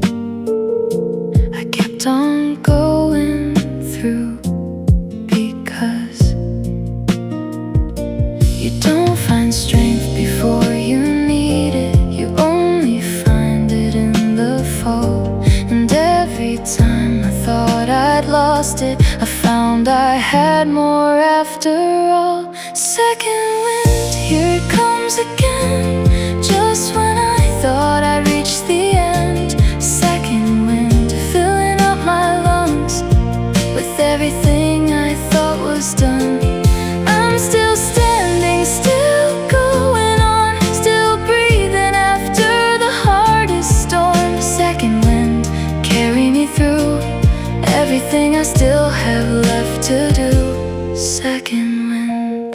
I kept on going through. Because you don't find strength before you need it, you only find it in the fall. And every time I thought I'd lost it, I found I had more after all. Second wind, here it comes again, just when I thought I'd reached the end. Second wind, filling up my lungs with everything I thought was done. I'm still standing, still going on, still breathing after the hardest storm. Second wind, carry me through everything I still have left to do. Second wind.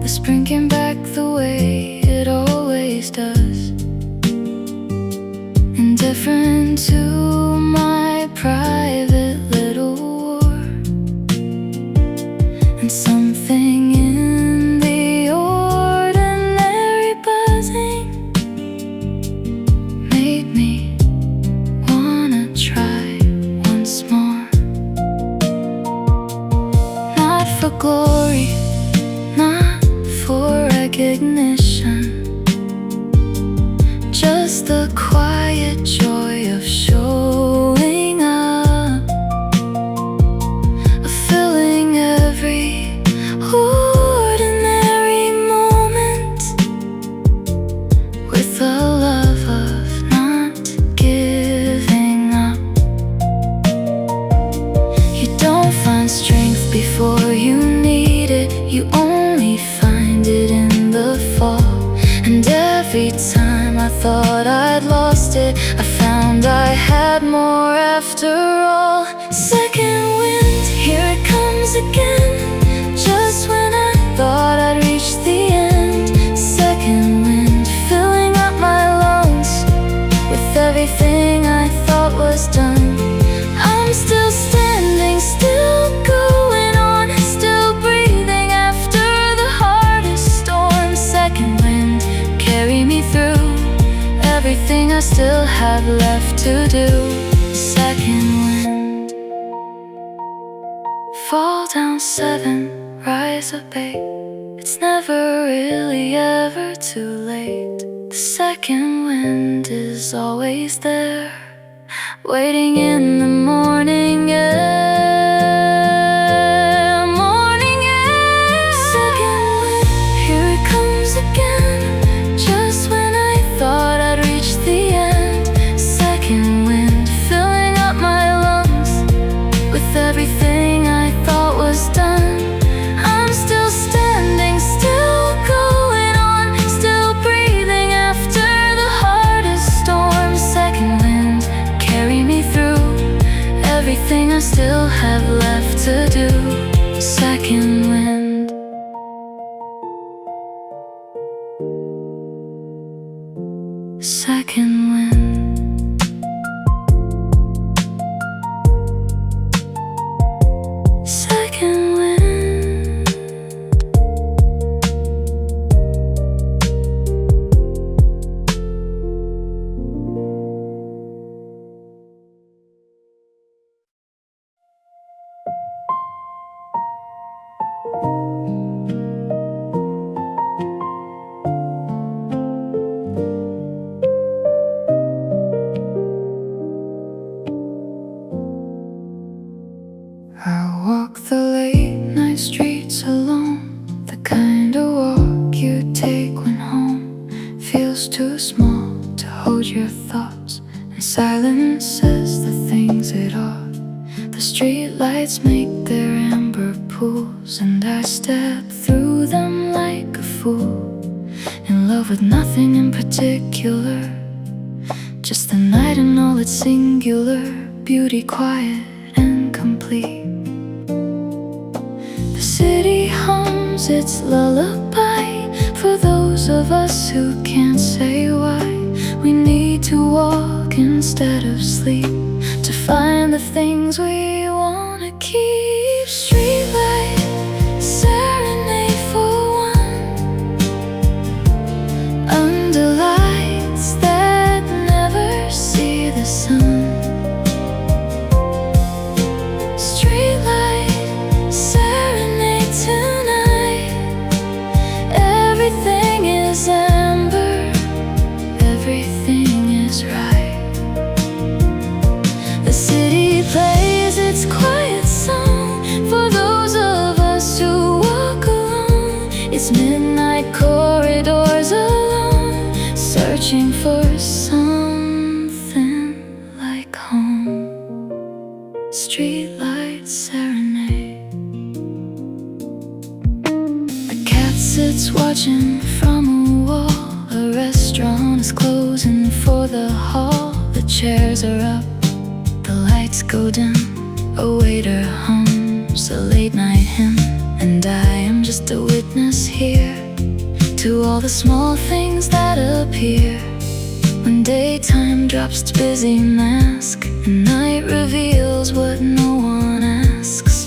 The spring came back the way it always does, indifferent to my private little war. And something in the ordinary buzzing made me wanna try once more. Not for glory, not for recognition, just the quiet joy of showing up, of filling every ordinary moment with the love of not giving up. You don't find strength before you need it, you only find it in the fall. And every time I thought I'd lost it, I found I had more after all. Second wind, here it comes again, just when I thought I'd reached the end. Second wind, filling up my lungs with everything I thought was done. I'm still standing, still going on, still breathing after the hardest storm. Second wind, carry me through everything I still have left to do. Second wind. Fall down 7, rise up 8, it's never really ever too late. The second wind is always there, waiting in the morning air, morning air. Second wind, here it comes again, just when I thought I'd reached the end. Second wind, filling up my lungs with everything I thought was done. I'm still standing, still going on, still breathing after the hardest storm. Second wind, carry me through everything I still have left to do. Second wind. Second wind. Second wind. I walk the late night streets alone, the kind of walk you take when home feels too small to hold your thoughts, and silence says the things it ought. The street lights make their amber pools, and I step through them like a fool, in love with nothing in particular, just the night and all its singular beauty quiet and complete. The city hums its lullaby for those of us who can't say why. We need to walk instead of sleep to find the things we wanna keep. Streetlight serenade for one, under lights that never see the sun. Streetlight serenade tonight. Everything is amber, everything is right. The city plays its quiet song for those of us who walk alone. It's midnight corridors alone, searching for something like home. Streetlight serenade. A cat sits watching from a wall. A restaurant is closing for the hall. The chairs are up, the lights go dim. A waiter hums a late night hymn, and I am just a witness here to all the small things that appear when daytime drops its busy mask and night reveals what no one asks.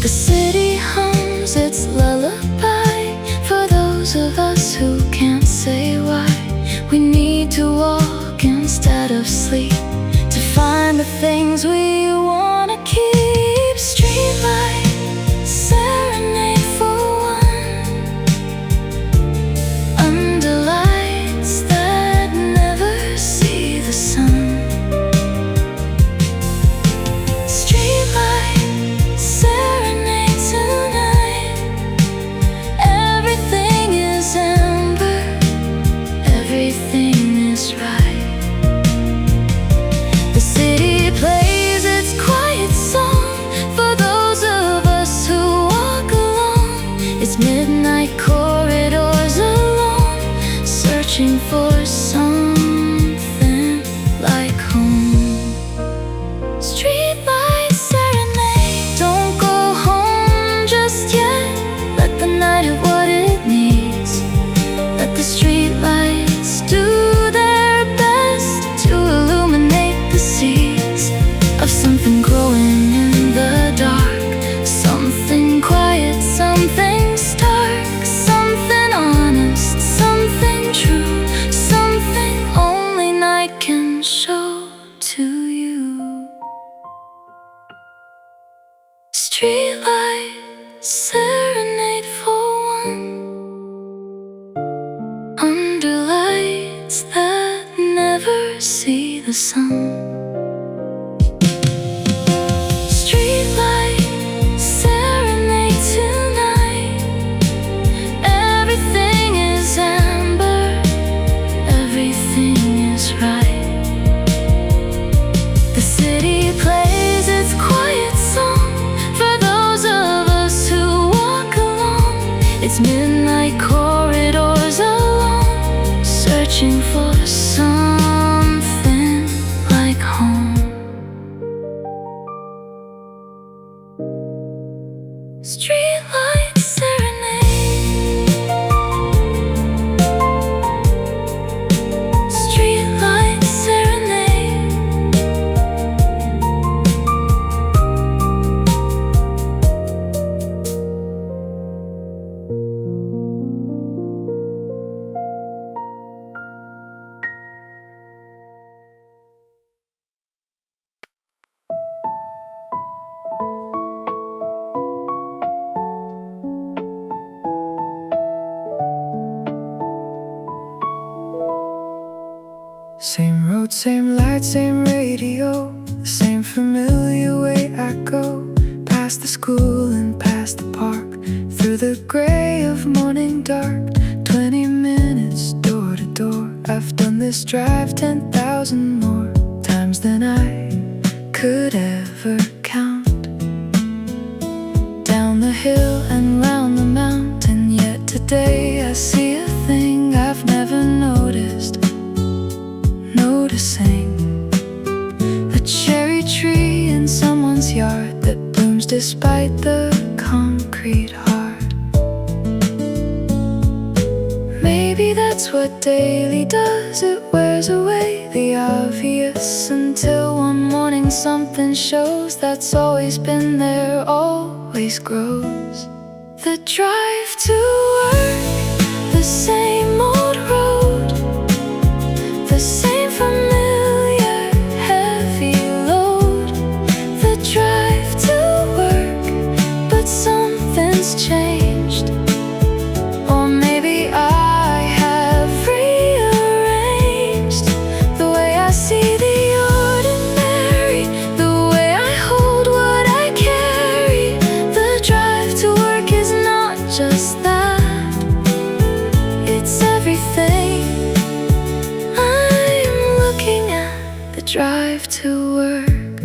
The city hums its lullaby for those of us who can't say why. We need to walk instead of sleep to find the things we wanna keep. Streetlight serenade for one, under lights that never see the sun. Streetlight serenade tonight. Everything is amber, everything is right. The city plays its quiet song for those of us who walk alone. It's midnight corridors alone, searching for something like home. Streetlight serenade. Don't go home just yet. Let the night have what it needs. Let the streetlights do their best to illuminate the seeds of something growing in the dark. Something quiet, something stark, something honest, something true, something only night can show to you. Streetlight serenade for one, under lights that never see the sun. Streetlight serenade tonight. Everything is amber, everything is right. The city plays its quiet song for those of us who walk alone. It's midnight corridors alone, searching for something like home. Streetlight serenade. Streetlight serenade. Same road, same light, same radio, the same familiar way I go. Past the school and past the park, through the gray of morning dark. 20 minutes door to door. I've done this drive 10,000 more times than I could ever count. Down the hill and round the mountain, yet today I see a thing I've never noticed. Noticing a cherry tree man's yard that blooms despite the concrete heart. Maybe that's what daily does, it wears away the obvious, until one morning something shows that's always been there, always grows. The drive to work, the same old road, the same familiar heavy load. The drive to work, but something's changed. Or maybe I have rearranged the way I see the ordinary, the way I hold what I carry. The drive to work is not just that, it's everything. I'm looking at the drive to work.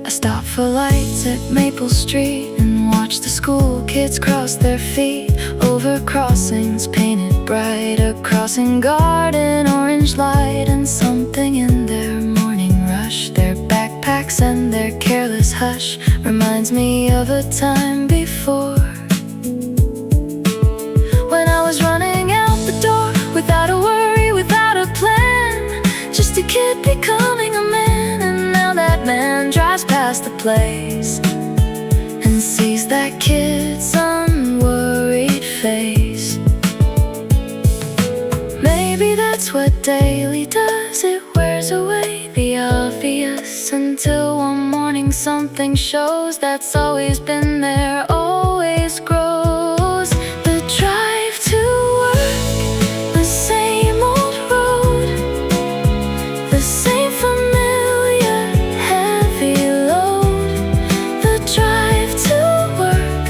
I stop for lights at Maple Street and watch the school kids cross their feet over crossings painted bright, a crossing guard in orange light, and something in their morning rush, their backpacks and their careless hush, reminds me of a time before, when I was running out the door without a worry, without a plan, just a kid becoming a man. And now that man drives past the place and sees that kid's unworried face. Maybe that's what daily does, it wears away the obvious, until one morning something shows that's always been there, always grows. The drive to work, the same old road, the same familiar heavy load. The drive to work,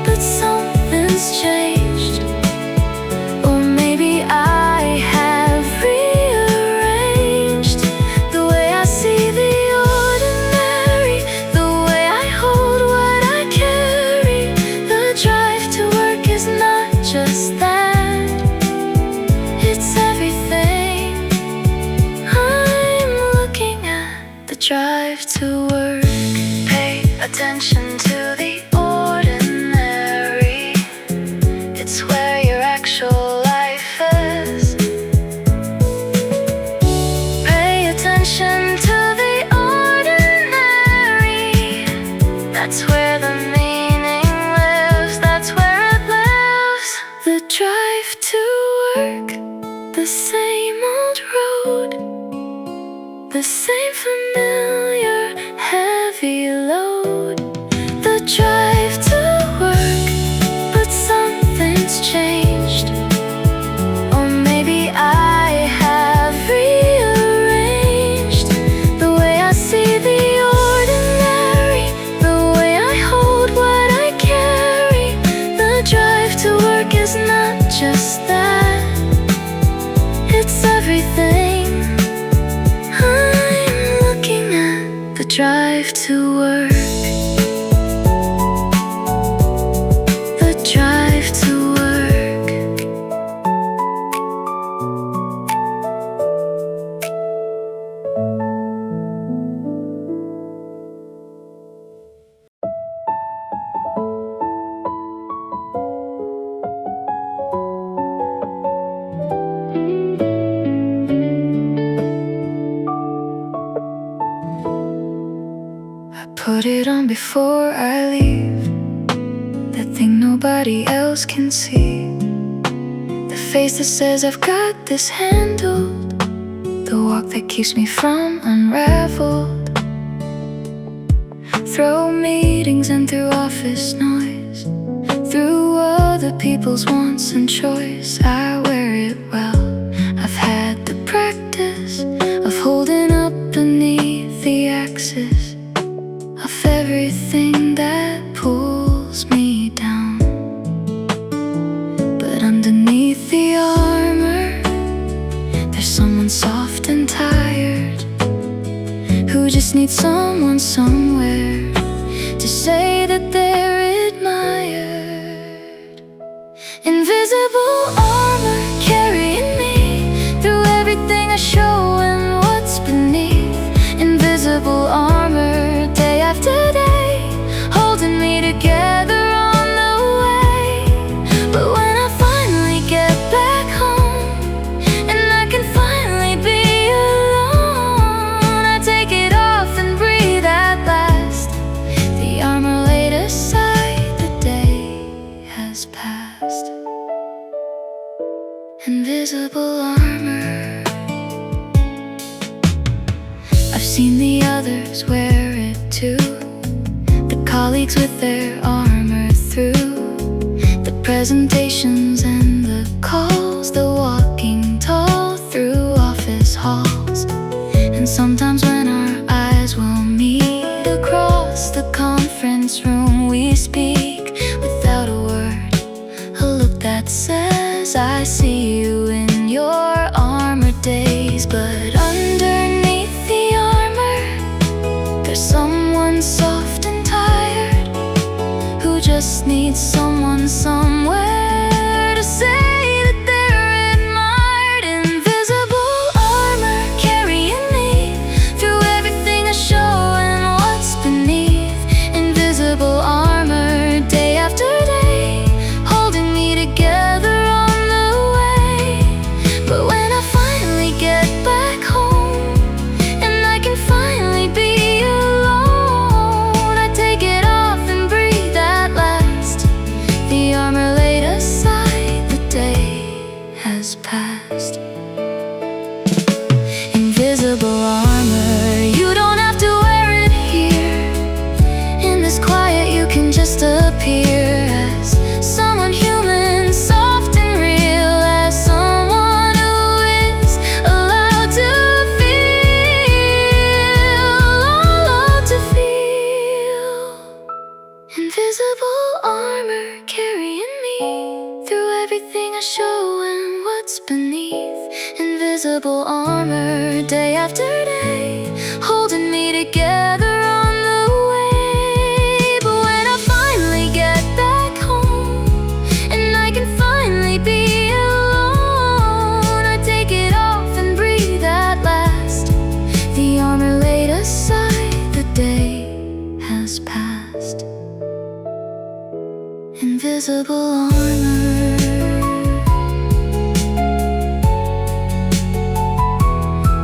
but something's changed. Or maybe I have rearranged the way I see the ordinary, the way I hold what I carry. The drive to work is not just that, it's everything. I'm looking at the drive to work. Pay attention to the ordinary, it's where your actual life is. Pay attention to the ordinary, that's where the meaning lives, that's where it lives. The drive to work, the same old road, the same familiar heavy load. The drive to work, but something's changed. Or maybe I have rearranged the way I see the ordinary, the way I hold what I carry. The drive to work is not just that, it's everything. I'm looking at the drive to work. The drive to work. I put it on before I leave, that thing nobody else can see, the face that says I've got this handled, the walk that keeps me from unraveled. Through meetings and through office noise, through other people's wants and choice, I wear it well. I've had the practice of holding up beneath the axis of everything that pulls me down. But underneath the armor, there's someone soft and tired, who just needs someone somewhere to say that they're admired. Invisible armor carrying me through everything I show and what's beneath. Invisible armor employees wear it too. The colleagues with their armor through the presentations and the calls, the walking tall through office halls. And sometimes when our eyes will meet across the conference room, we speak without a word, a look that says I see you in your armored days. But underneath the armor, there's someone soft and tired who just needs someone somewhere to say that they're admired. Invisible armor carrying me through everything I show and what's beneath. Invisible armor day after day, holding me together on the way. But when I finally get back home and I can finally be alone, I take it off and breathe at last. The armor laid aside, the day has passed. Invisible armor, you don't have to wear it here. In this quiet you can just appear as someone human, soft and real, as someone who is allowed to feel, allowed to feel. Invisible armor carrying me through everything I show and what's beneath. Invisible armor day after day, holding me together on the way. But when I finally get back home and I can finally be alone, I take it off and breathe at last. The armor laid aside, the day has passed. Invisible armor,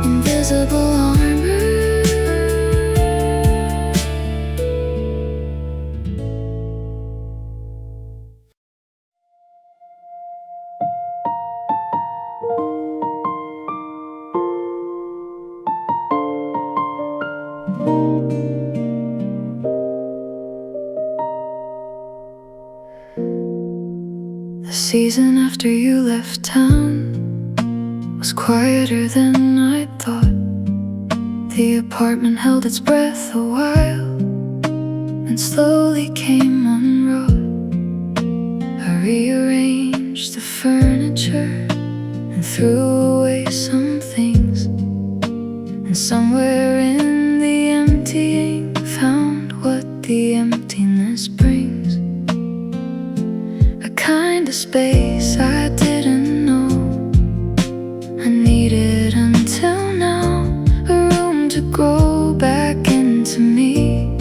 invisible armor. The season after you left town was quieter than I thought. The apartment held its breath a while and slowly came unwrought. I rearranged the furniture and threw away some things, and somewhere in the emptying found what the emptiness brings. A kind of space I didn't know I needed until now. A room to grow back into me.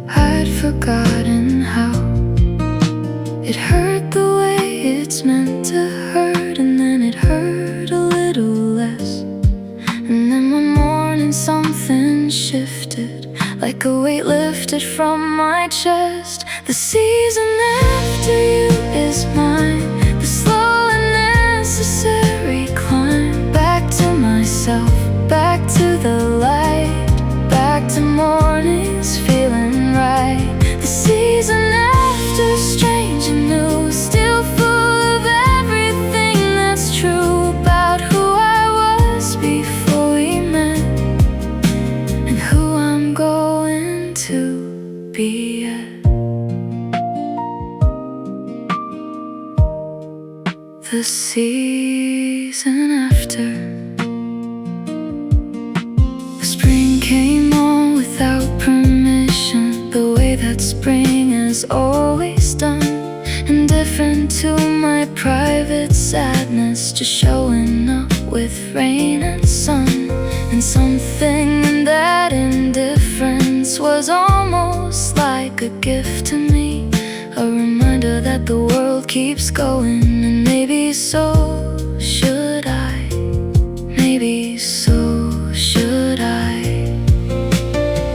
I'd forgotten how it hurt the way it's meant to hurt, and then it hurt a little less. And then one morning something shifted, like a weight lifted from my chest. The season after you is mine, the slow and necessary climb back to myself, back to the light, back to mornings feeling right. The season after, strange and new, still full of everything that's true about who I was before we met and who I'm going to be at. The season after. The spring came on without permission, the way that spring has always done. Indifferent to my private sadness, just showing up with rain and sun. And something in that indifference was almost like a gift to me, a reminder that the world keeps going, and maybe so should I, maybe so should I.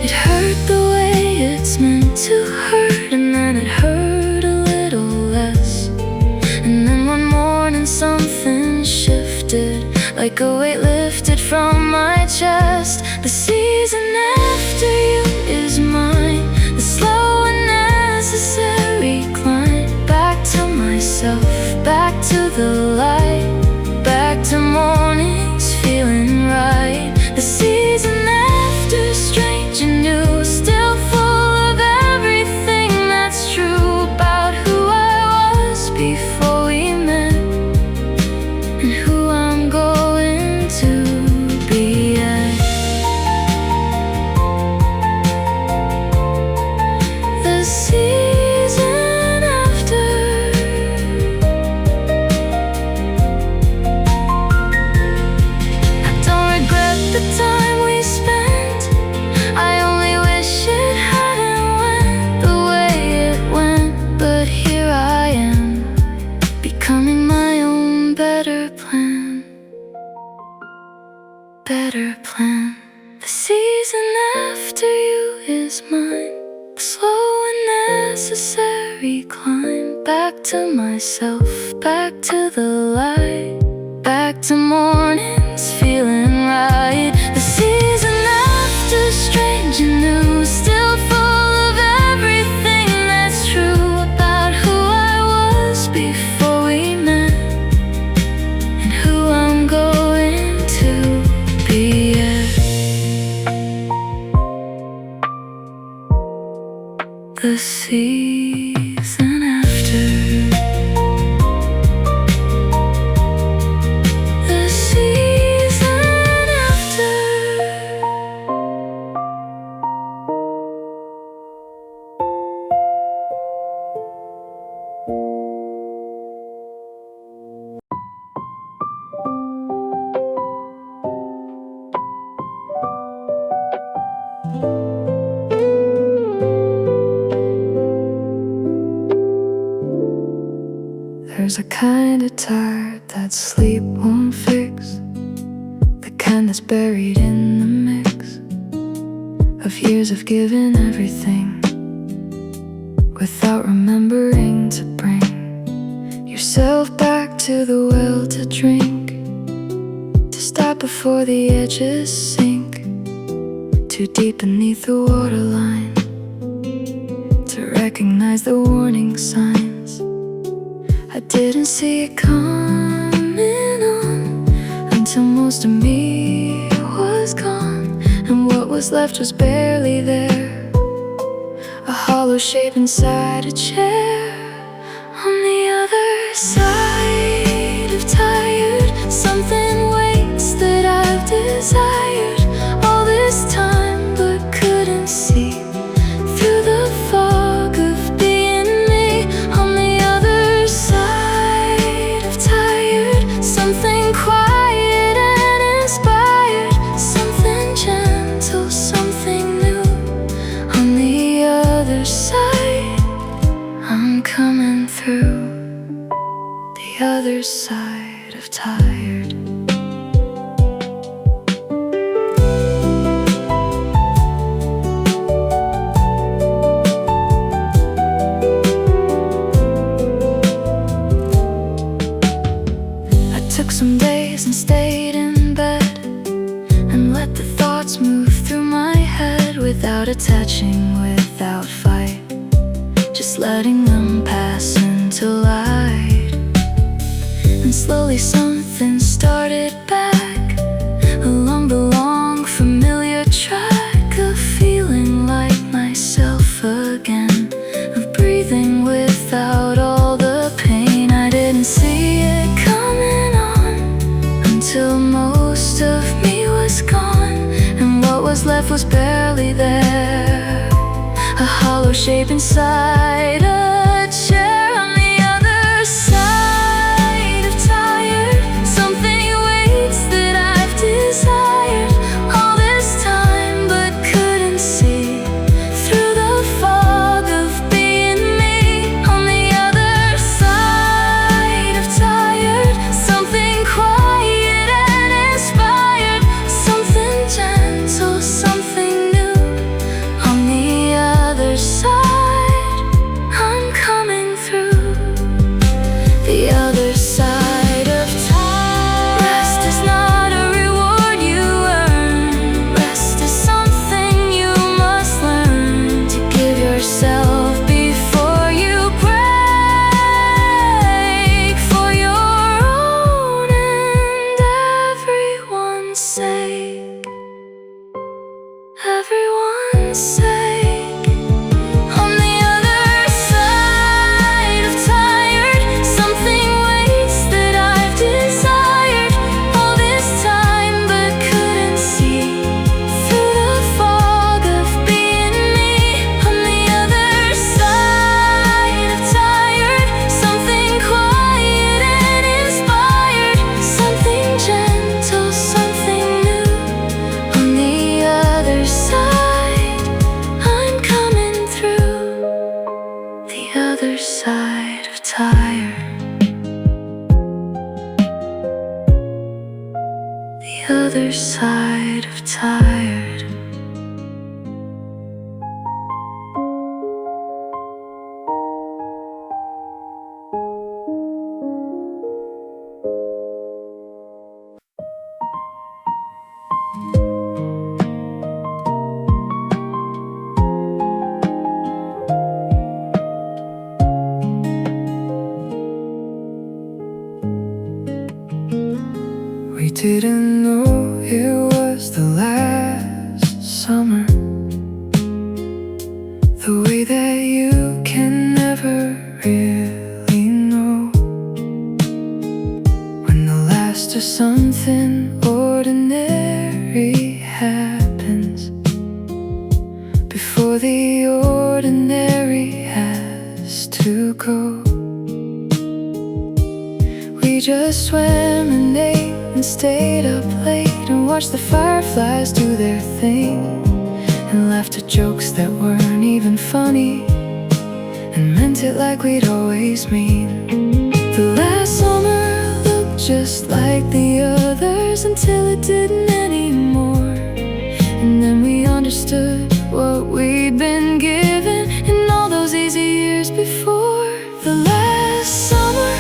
It hurt the way it's meant to hurt, and then it hurt a little less. And then one morning something shifted, like a weight lifted from my chest. The season after was mine. The slow and necessary climb back to myself, back to the light, back to mornings feeling right. The season after, strange and new, still full of everything that's true about who I was before we met, and who I'm going to be at. The season after, the season after. There's a kind of tired that sleep won't fix, the kind that's buried in the mix of years of giving everything without remembering to bring yourself back to the well to drink, to stop before the edges sink too deep beneath the waterline, to recognize the warning signs I didn't see it coming on, until most of me was gone, and what was left was barely there, a hollow shape inside a chair. On the other side of tired, something waits that I've desired all this time but couldn't see through the fog of being me. On the other side of tired, something quiet and inspired, something gentle, something new. On the other side, I'm coming through. The other side of tired. I took some days and stayed in bed and let the thoughts move through my head without attaching, without fight, just letting them pass into light. And slowly something started back along the long familiar track of feeling like myself again, of breathing without all the pain. I didn't see it coming on until most of me was gone, and what was left was barely there, a hollow shape inside a chair. On the other side of tired, something waits that I've desired all this time but couldn't see through the fog of being me. On the other side of tired, something quiet and inspired, something gentle, something new. On the other side, I'm coming through. The other side of time. Rest is not a reward you earn. Rest is something you must learn to give yourself before you break, for your own and everyone's sake. Everyone's sake. On the other side of tired, something waits that I've desired all this time but couldn't see through the fog of being me. On the other side of tired, something quiet and inspired, something gentle, something new. On the other side, I'm coming through. The other side of tired. The other side of tired. didn't know it was the last summer, the way that you can never really know when the last of something ordinary happens before the ordinary has to go. We just swam and ate and stayed up late and watched the fireflies do their thing and laughed at jokes that weren't even funny and meant it like we'd always mean. The last summer looked just like the others until it didn't anymore, and then we understood what we'd been given in all those easy years before. The last summer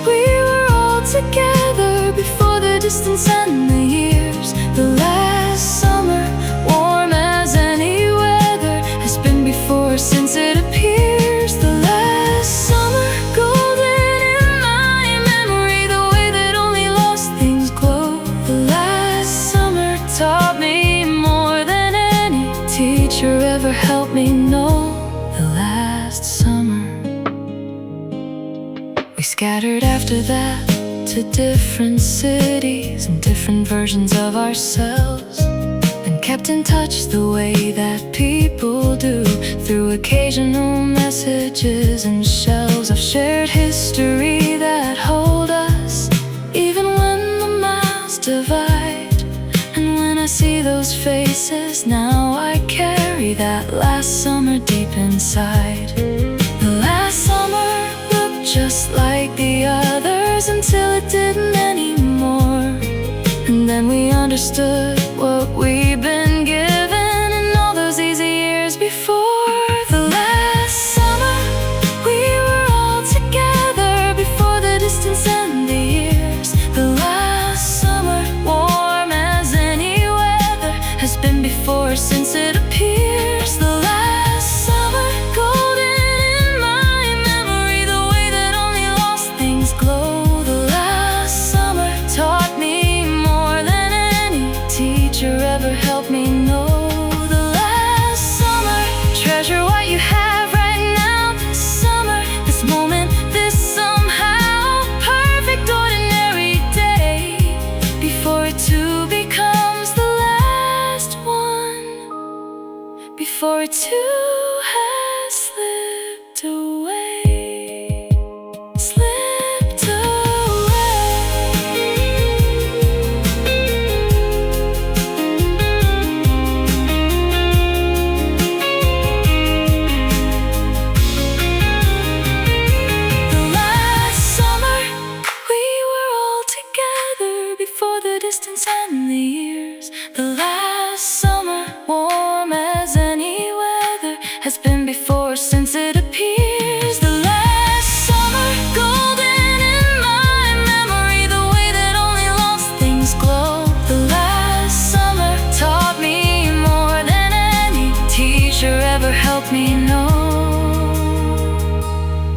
we were all together before the distance and the years. The last summer, warm as any weather, has been before since it appears. The last summer, golden in my memory, the way that only lost things glow. The last summer taught me more than any teacher ever helped me know. The last summer, we scattered after that to different cities and different versions of ourselves, and kept in touch the way that people do through occasional messages and shelves of shared history that hold us even when the miles divide. And when I see those faces now, I carry that last summer deep inside. The last summer looked just like the others until it didn't anymore, and then we understood what we've been given in all those easy years before. The last summer we were all together before the distance and the years. The last summer, warm as any weather, has been before since it appears. The last summer, golden in my memory, the way that only lost things glow. The last summer taught me more than any teacher ever helped me know. The last summer, treasure what you have right now. This summer, this moment, this somehow perfect ordinary day, before it too becomes the last one, before it too has slipped away, slipped away. The last summer we were all together before the distance and the years. The last summer, warm as any weather, has been before since it appears. The last summer, golden in my memory, the way that only lost things glow. The last summer taught me more than any teacher ever helped me know.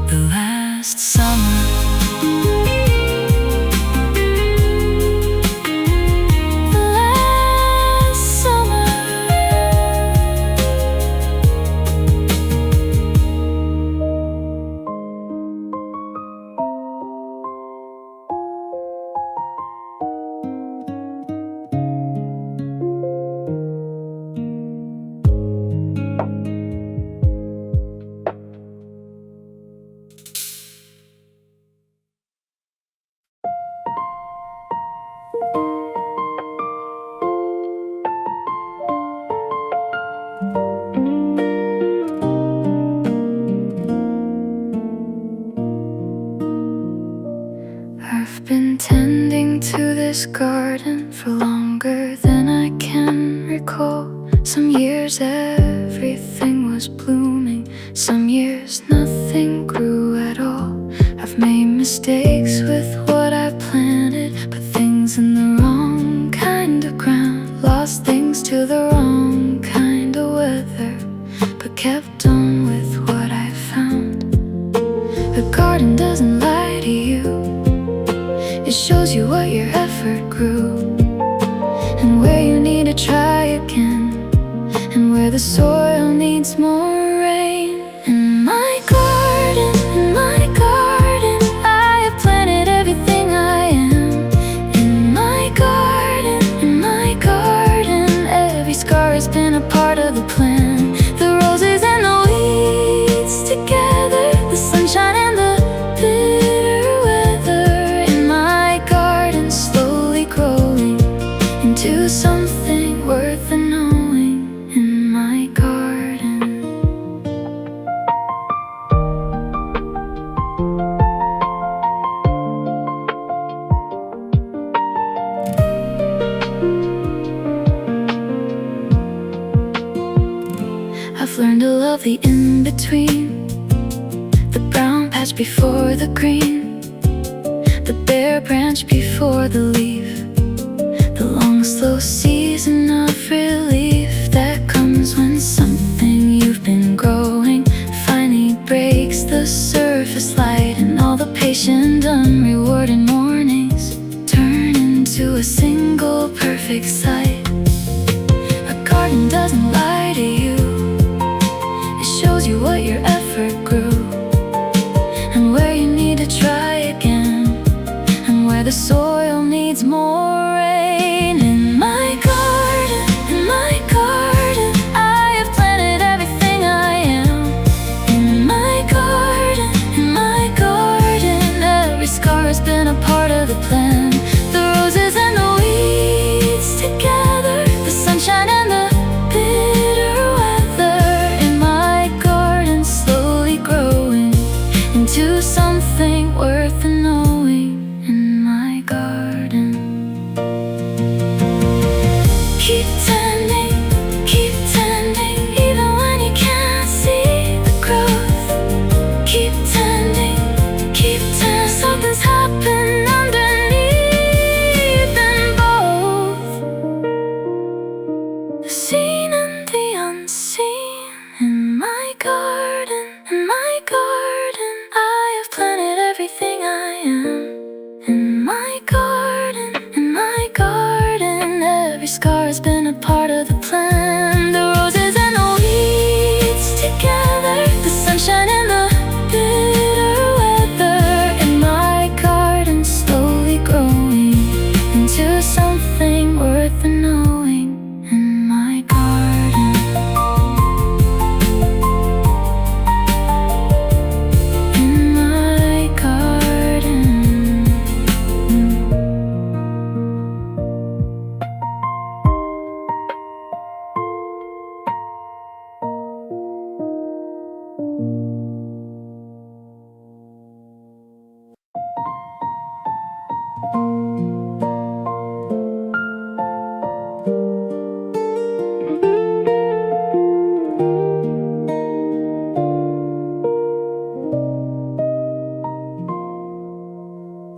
The last summer. The last summer. I've been tending to this garden for longer than I can recall. Some years everything was blooming, some years nothing grew at all. I've made mistakes with what I planted, put things in the wrong kind of ground, lost things to the wrong kind of weather, but kept on with what I found. The garden doesn't lie to you, it shows you what your effort grew. I've learned to love the in-between, the brown patch before the green, the bare branch before the leaf, the long slow season of relief that comes when something you've been growing finally breaks the surface light, and all the patient unrewarded mornings turn into a single perfect sight. A garden doesn't lie to you, it shows you what your effort grew, and where you need to try again, and where the soil needs more rain. In my garden, I have planted everything I am. In my garden, every scar has been a part of the plan. The roses and the weeds together, the sunshine and the bitter weather. In my garden, slowly growing into something worth the knowing. In my garden, keep tending, even when you can't see the growth. Keep tending, something's happened underneath them both. The seen and the unseen. In my garden, I have planted everything I am. In my garden, every scar has been a part of the plan. The roses and the weeds together, the sunshine and the bitter weather. In my garden, slowly growing into something worth the knowing. In my garden, in my garden.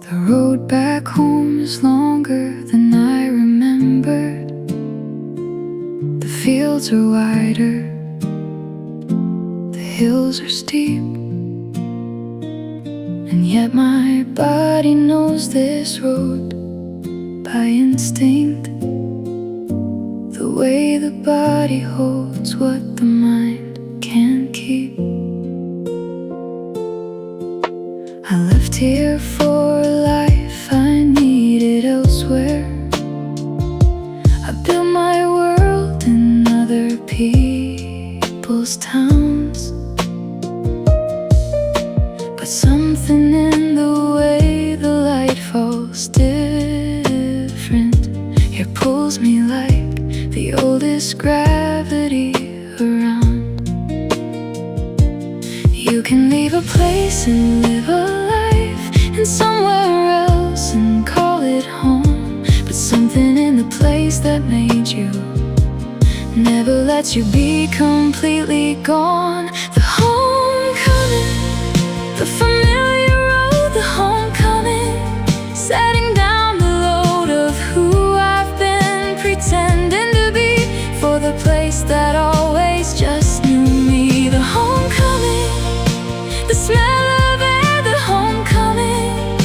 The road back home is longer than I remembered. The fields are wider, the hills are steep, and yet my body knows this road by instinct. The way the body holds what the mind can't keep. I left here for a life I needed elsewhere. I built my world in other people's towns, but something in the way the light falls different here pulls me like the oldest gravity around. You can leave a place and live a life in somewhere else and call it home, but something in the place that made you never lets you be completely gone. The homecoming, the familiar road, the homecoming, setting down the load of who I've been pretending to be for the place that always just knew me. The homecoming, the smell of air, the homecoming,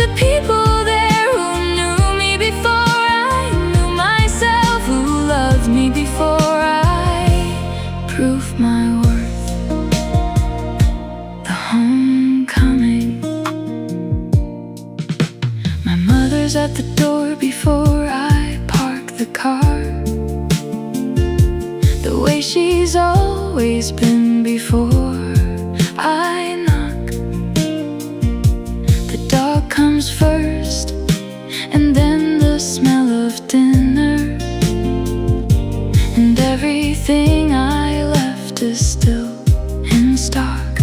the people there who knew me before I knew myself, who loved me before I proved my worth. The homecoming. My mother's at the door before I park the car, the way she's always been before I knock. The dog comes first, and then the smell of dinner, and everything I left is still in stock.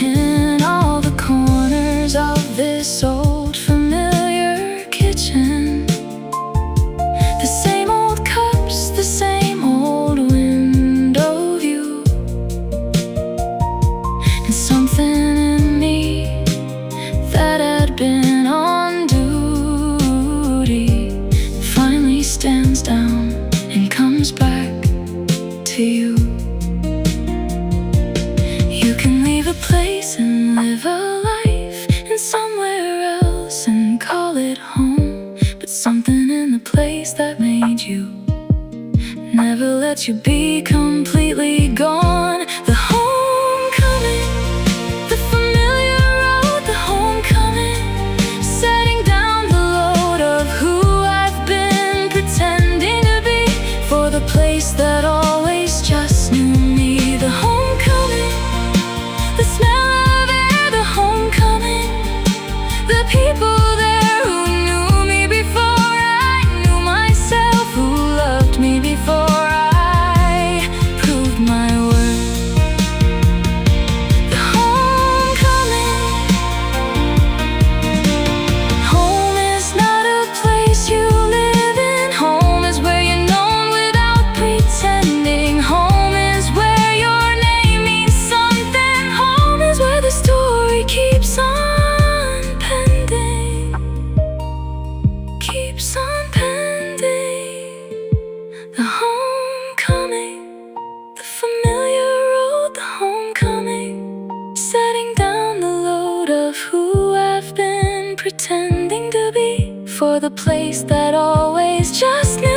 In all the corners of this old familiar kitchen, the same old cups, the same old windows. you. You can leave a place and live a life in somewhere else and call it home, but something in the place that made you never let you be completely gone. The homecoming, the familiar road, the homecoming, setting down the load of who I've been pretending to be for the place that always just knew me. The homecoming, the smell of air, the homecoming, the people there who knew me before I knew myself, who loved me before I proved my worth. The homecoming. Home is not a place you live in. Home is where you're known without pretending. Home is where your name means something. Home is where the story keeps on pending. Keeps on pending. The homecoming, the familiar road, the homecoming, setting down the load of who I've been pretending to be for the place that always just knew